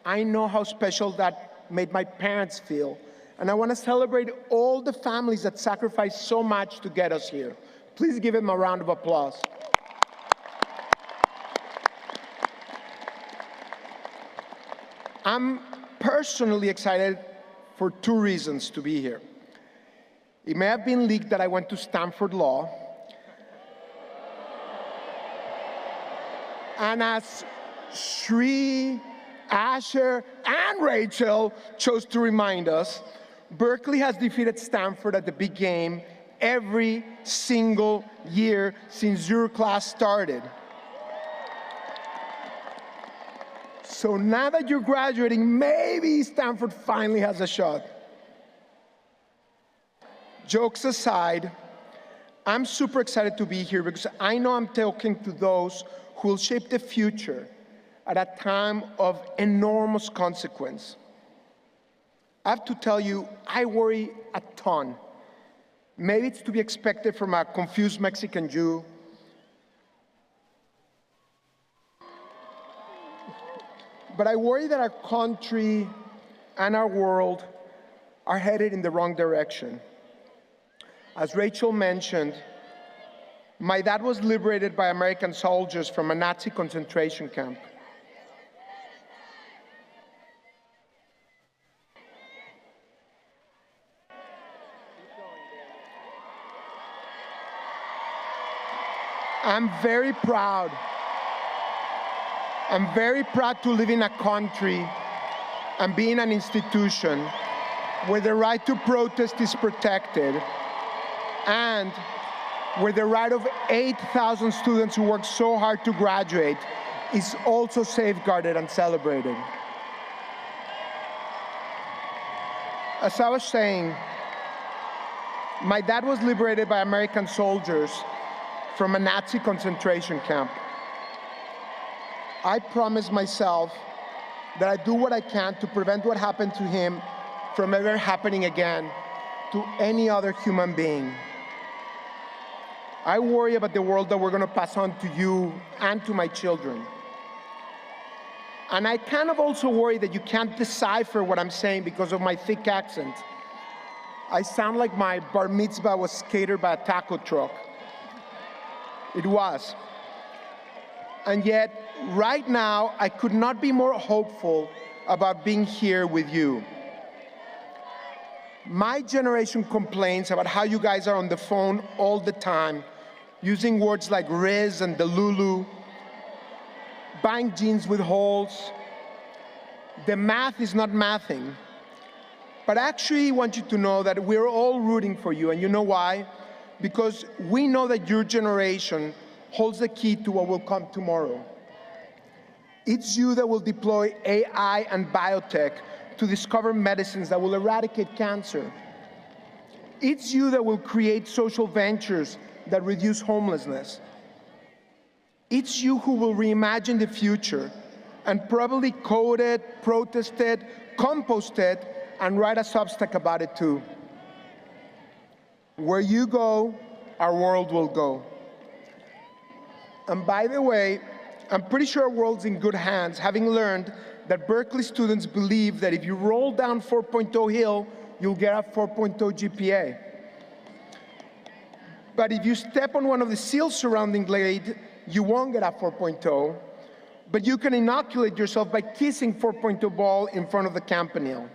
I know how special that made my parents feel. And I want to celebrate all the families that sacrificed so much to get us here. Please give them a round of applause. I'm personally excited for 2 reasons to be here. It may have been leaked that I went to Stanford Law, and as Shri, Asher, and Rachel chose to remind us, Berkeley has defeated Stanford at the big game every single year since your class started. So now that you're graduating, maybe Stanford finally has a shot. Jokes aside, I'm super excited to be here because I know I'm talking to those who will shape the future at a time of enormous consequence. I have to tell you, I worry a ton. Maybe it's to be expected from a confused Mexican Jew. But I worry that our country and our world are headed in the wrong direction. As Rachel mentioned, my dad was liberated by American soldiers from a Nazi concentration camp. I'm very proud to live in a country and be in an institution where the right to protest is protected and where the right of 8,000 students who worked so hard to graduate is also safeguarded and celebrated. As I was saying, my dad was liberated by American soldiers from a Nazi concentration camp. I promised myself that I'd do what I can to prevent what happened to him from ever happening again to any other human being. I worry about the world that we're going to pass on to you and to my children. And I kind of also worry that you can't decipher what I'm saying because of my thick accent. I sound like my bar mitzvah was catered by a taco truck. It was. And yet, right now, I could not be more hopeful about being here with you. My generation complains about how you guys are on the phone all the time, using words like Riz and Delulu, buying jeans with holes. The math is not mathing. But I actually want you to know that we're all rooting for you, and you know why? Because we know that your generation holds the key to what will come tomorrow. It's you that will deploy AI and biotech to discover medicines that will eradicate cancer. It's you that will create social ventures that reduce homelessness. It's you who will reimagine the future and probably code it, protest it, compost it, and write a Substack about it too. Where you go, our world will go. And by the way, I'm pretty sure our world's in good hands, having learned that Berkeley students believe that if you roll down 4.0 hill, you'll get a 4.0 GPA. But if you step on one of the seals surrounding Glade, you won't get a 4.0, but you can inoculate yourself by kissing 4.0 ball in front of the campanile.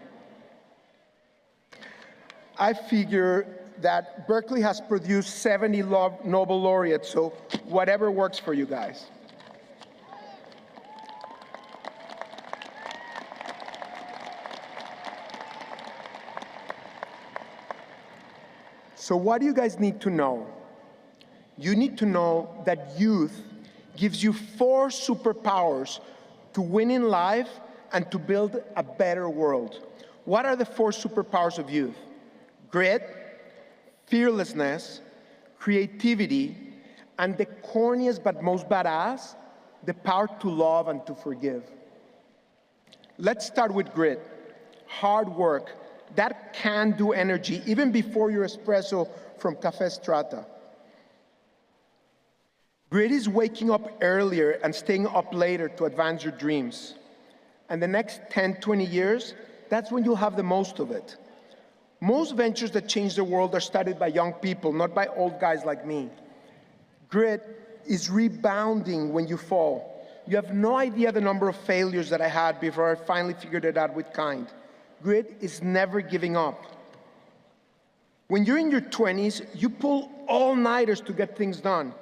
I figure that Berkeley has produced 70 Nobel laureates, so whatever works for you guys. So what do you guys need to know? You need to know that youth gives you 4 superpowers to win in life and to build a better world. What are the 4 superpowers of youth? Grit, fearlessness, creativity, and the corniest but most badass, the power to love and to forgive. Let's start with grit. Hard work. That can-do energy, even before your espresso from Café Strata. Grit is waking up earlier and staying up later to advance your dreams. And the next 10, 20 years, that's when you'll have the most of it. Most ventures that change the world are started by young people, not by old guys like me. Grit is rebounding when you fall. You have no idea the number of failures that I had before I finally figured it out with kind. Grit is never giving up. When you're in your 20s, you pull all-nighters to get things done.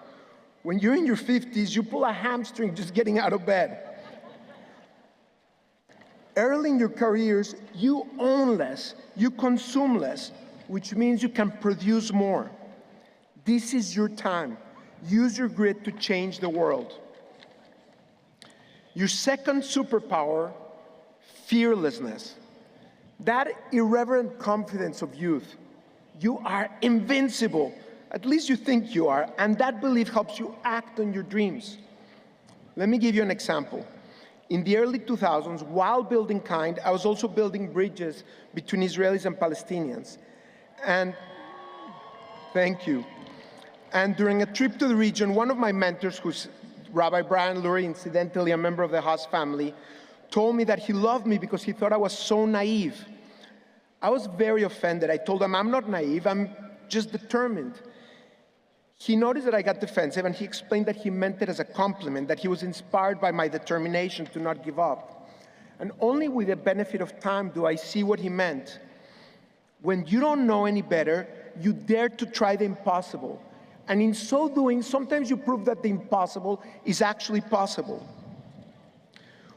When you're in your 50s, you pull a hamstring just getting out of bed. Early in your careers, you own less, you consume less, which means you can produce more. This is your time. Use your grit to change the world. Your second superpower, fearlessness. That irreverent confidence of youth. You are invincible. At least you think you are, and that belief helps you act on your dreams. Let me give you an example. In the early 2000s, while building Kind, I was also building bridges between Israelis and Palestinians. And thank you. And during a trip to the region, one of my mentors, who's Rabbi Brian Lurie, incidentally a member of the Haas family, told me that he loved me because he thought I was so naive. I was very offended. I told him, I'm not naive, I'm just determined. He noticed that I got defensive, and he explained that he meant it as a compliment, that he was inspired by my determination to not give up. And only with the benefit of time do I see what he meant. When you don't know any better, you dare to try the impossible. And in so doing, sometimes you prove that the impossible is actually possible.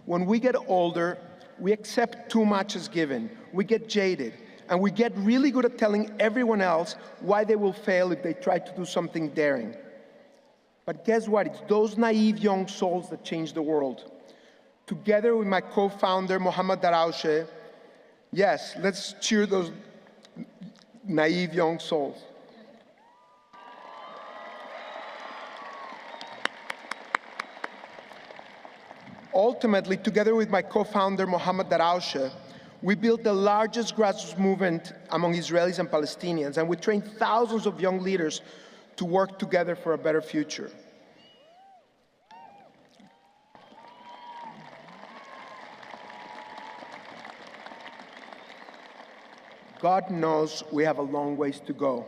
When we get older, we accept too much as given. We get jaded. And we get really good at telling everyone else why they will fail if they try to do something daring. But guess what? It's those naive young souls that change the world. Together with my co-founder, Mohammad Daraoche, yes, let's cheer those naive young souls. Ultimately, together with my co-founder, Mohammad Daraoche, we built the largest grassroots movement among Israelis and Palestinians, and we trained thousands of young leaders to work together for a better future. God knows we have a long ways to go.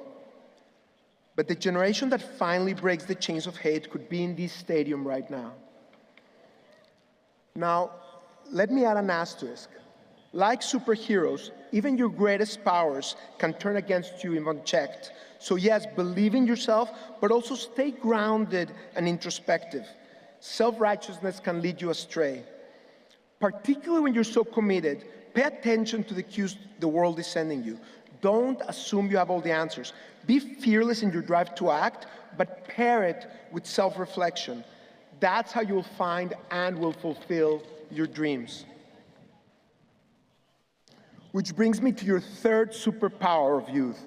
But the generation that finally breaks the chains of hate could be in this stadium right now. Now, let me add an asterisk. Like superheroes, even your greatest powers can turn against you if unchecked. So yes, believe in yourself, but also stay grounded and introspective. Self-righteousness can lead you astray. Particularly when you're so committed, pay attention to the cues the world is sending you. Don't assume you have all the answers. Be fearless in your drive to act, but pair it with self-reflection. That's how you'll find and will fulfill your dreams. Which brings me to your third superpower of youth,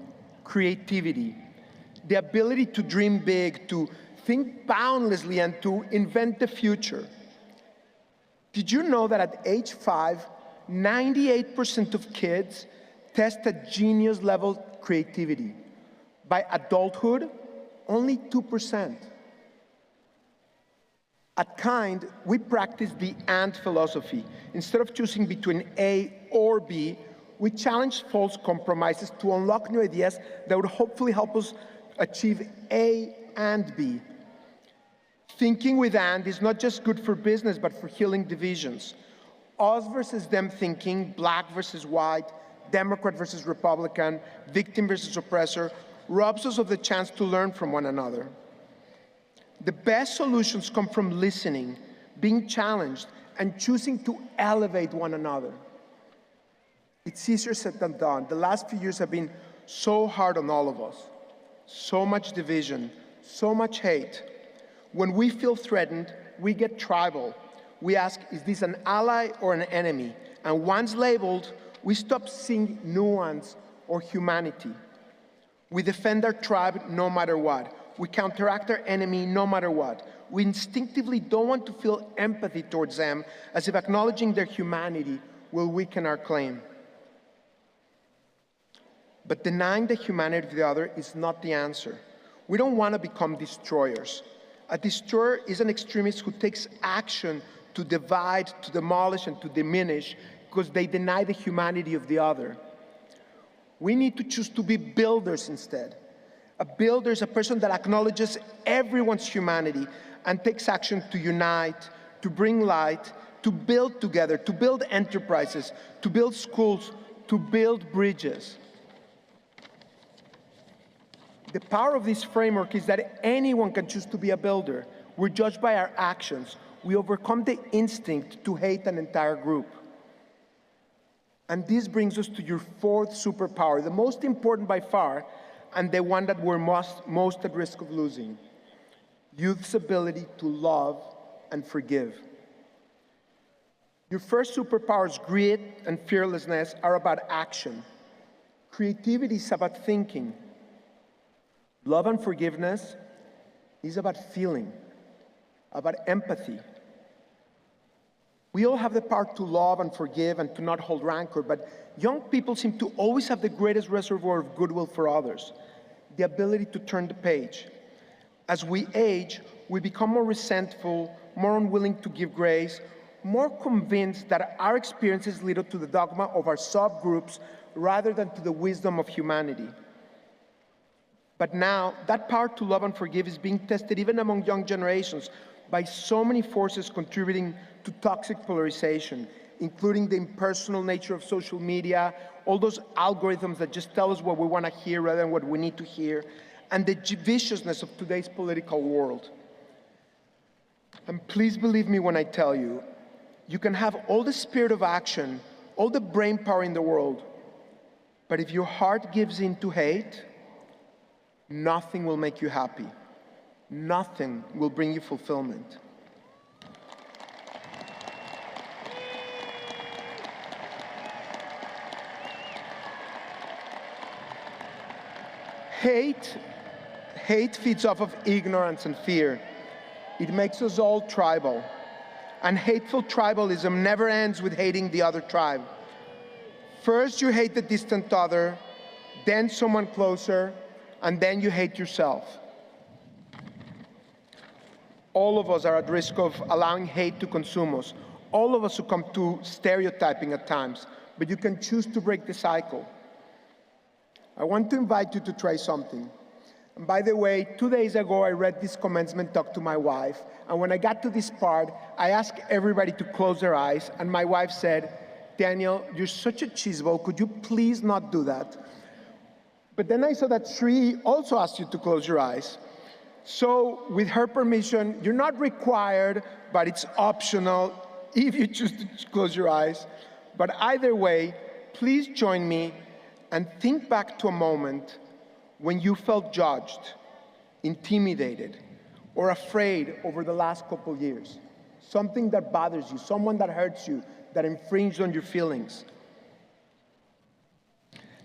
creativity. The ability to dream big, to think boundlessly, and to invent the future. Did you know that at age 5, 98% of kids test at genius-level creativity? By adulthood, only 2%. At Kind, we practice the and philosophy. Instead of choosing between A or B, we challenge false compromises to unlock new ideas that would hopefully help us achieve A and B. Thinking with and is not just good for business, but for healing divisions. Us versus them thinking, black versus white, Democrat versus Republican, victim versus oppressor, robs us of the chance to learn from one another. The best solutions come from listening, being challenged, and choosing to elevate one another. It's easier said than done. The last few years have been so hard on all of us. So much division, so much hate. When we feel threatened, we get tribal. We ask, is this an ally or an enemy? And once labeled, we stop seeing nuance or humanity. We defend our tribe no matter what. We counteract our enemy no matter what. We instinctively don't want to feel empathy towards them, as if acknowledging their humanity will weaken our claim. But denying the humanity of the other is not the answer. We don't want to become destroyers. A destroyer is an extremist who takes action to divide, to demolish, and to diminish because they deny the humanity of the other. We need to choose to be builders instead. A builder is a person that acknowledges everyone's humanity and takes action to unite, to bring light, to build together, to build enterprises, to build schools, to build bridges. The power of this framework is that anyone can choose to be a builder. We're judged by our actions. We overcome the instinct to hate an entire group. And this brings us to your fourth superpower, the most important by far, and the one that we're most at risk of losing. Youth's ability to love and forgive. Your first superpowers, grit and fearlessness, are about action. Creativity is about thinking. Love and forgiveness is about feeling, about empathy. We all have the power to love and forgive and to not hold rancor, but young people seem to always have the greatest reservoir of goodwill for others, the ability to turn the page. As we age, we become more resentful, more unwilling to give grace, more convinced that our experiences lead up to the dogma of our subgroups rather than to the wisdom of humanity. But now, that power to love and forgive is being tested even among young generations by so many forces contributing to toxic polarization, including the impersonal nature of social media, all those algorithms that just tell us what we want to hear rather than what we need to hear, and the viciousness of today's political world. And please believe me when I tell you, you can have all the spirit of action, all the brain power in the world, but if your heart gives in to hate, nothing will make you happy. Nothing will bring you fulfillment. Hate feeds off of ignorance and fear. It makes us all tribal. And hateful tribalism never ends with hating the other tribe. First you hate the distant other, then someone closer, and then you hate yourself. All of us are at risk of allowing hate to consume us. All of us succumb to stereotyping at times, but you can choose to break the cycle. I want to invite you to try something. And by the way, 2 days ago, I read this commencement talk to my wife, and when I got to this part, I asked everybody to close their eyes, and my wife said, Daniel, you're such a cheeseball. Could you please not do that? But then I saw that Sri also asked you to close your eyes. So with her permission, you're not required, but it's optional if you choose to close your eyes. But either way, please join me and think back to a moment when you felt judged, intimidated, or afraid over the last couple of years. Something that bothers you, someone that hurts you, that infringed on your feelings.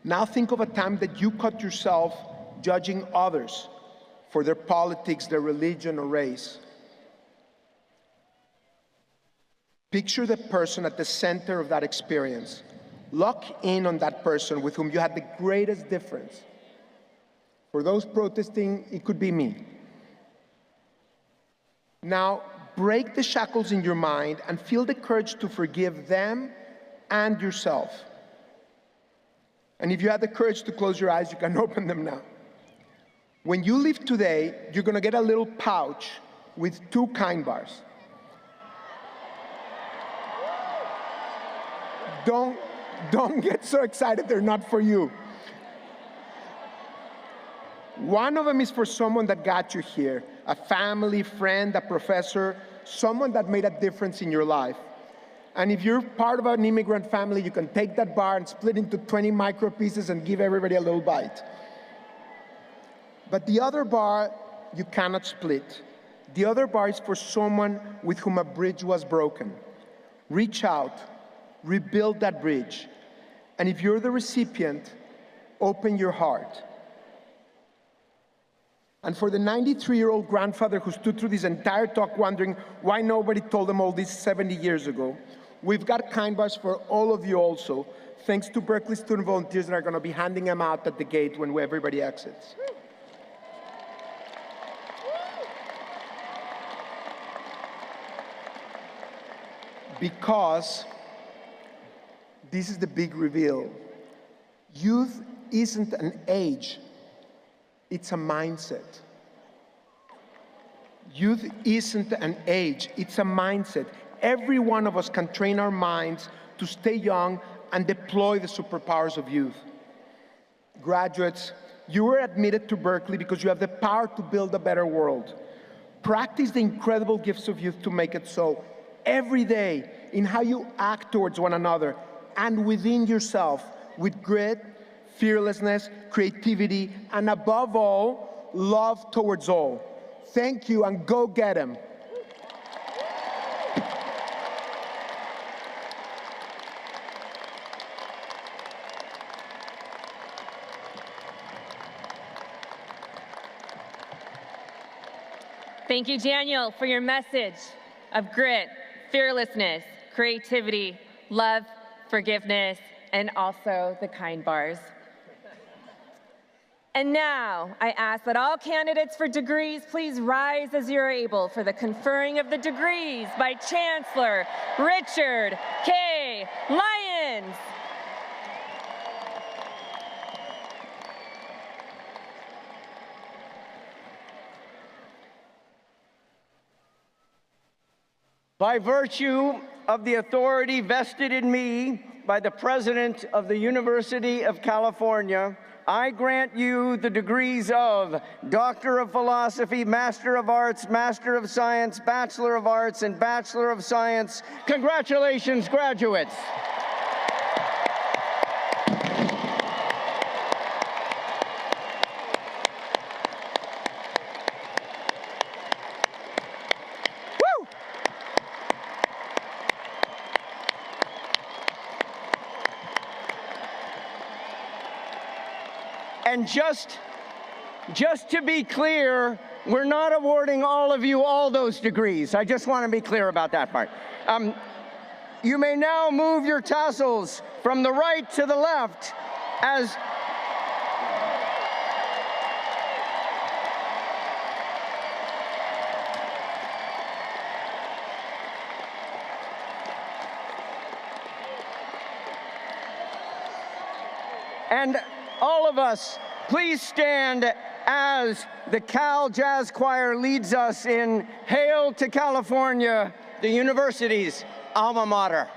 Now think of a time that you caught yourself judging others for their politics, their religion, or race. Picture the person at the center of that experience. Lock in on that person with whom you had the greatest difference. For those protesting, it could be me. Now, break the shackles in your mind and feel the courage to forgive them and yourself. And if you had the courage to close your eyes, you can open them now. When you leave today, you're going to get a little pouch with 2 kind bars. Don't get so excited, they're not for you. One of them is for someone that got you here, a family, friend, a professor, someone that made a difference in your life. And if you're part of an immigrant family, you can take that bar and split into 20 micro pieces and give everybody a little bite. But the other bar, you cannot split. The other bar is for someone with whom a bridge was broken. Reach out, rebuild that bridge. And if you're the recipient, open your heart. And for the 93-year-old grandfather who stood through this entire talk wondering why nobody told him all this 70 years ago, we've got kind bars for all of you also, thanks to Berkeley student volunteers that are going to be handing them out at the gate when everybody exits. Because this is the big reveal. Youth isn't an age, it's a mindset. Youth isn't an age, it's a mindset. Every one of us can train our minds to stay young and deploy the superpowers of youth. Graduates, you were admitted to Berkeley because you have the power to build a better world. Practice the incredible gifts of youth to make it so. Every day, in how you act towards one another and within yourself, with grit, fearlessness, creativity, and above all, love towards all. Thank you, and go get them. Thank you, Daniel, for your message of grit, fearlessness, creativity, love, forgiveness, and also the kind bars. And now, I ask that all candidates for degrees please rise as you're able for the conferring of the degrees by Chancellor Richard K. Lyons. By virtue of the authority vested in me by the President of the University of California, I grant you the degrees of Doctor of Philosophy, Master of Arts, Master of Science, Bachelor of Arts, and Bachelor of Science. Congratulations, graduates. And just to be clear, we're not awarding all of you all those degrees. I just want to be clear about that part. You may now move your tassels from the right to the left as and all of us, please stand as the Cal Jazz Choir leads us in Hail to California, the university's alma mater.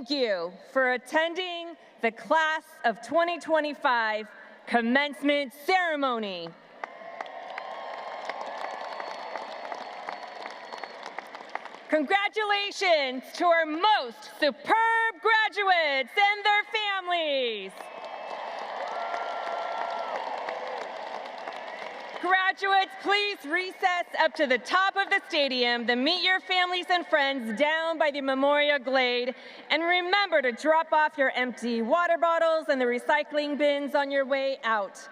Thank you for attending the Class of 2025 Commencement Ceremony. Congratulations to our most superb graduates and their families. Graduates, please recess up to the top of the stadium, then meet your families and friends down by the Memorial Glade, and remember to drop off your empty water bottles in the recycling bins on your way out.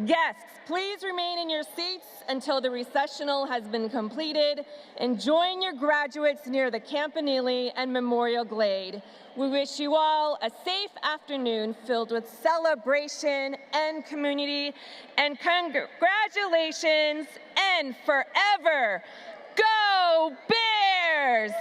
Guests, please remain in your seats until the recessional has been completed and join your graduates near the Campanile and Memorial Glade. We wish you all a safe afternoon filled with celebration and community, and congratulations and forever, go Bears!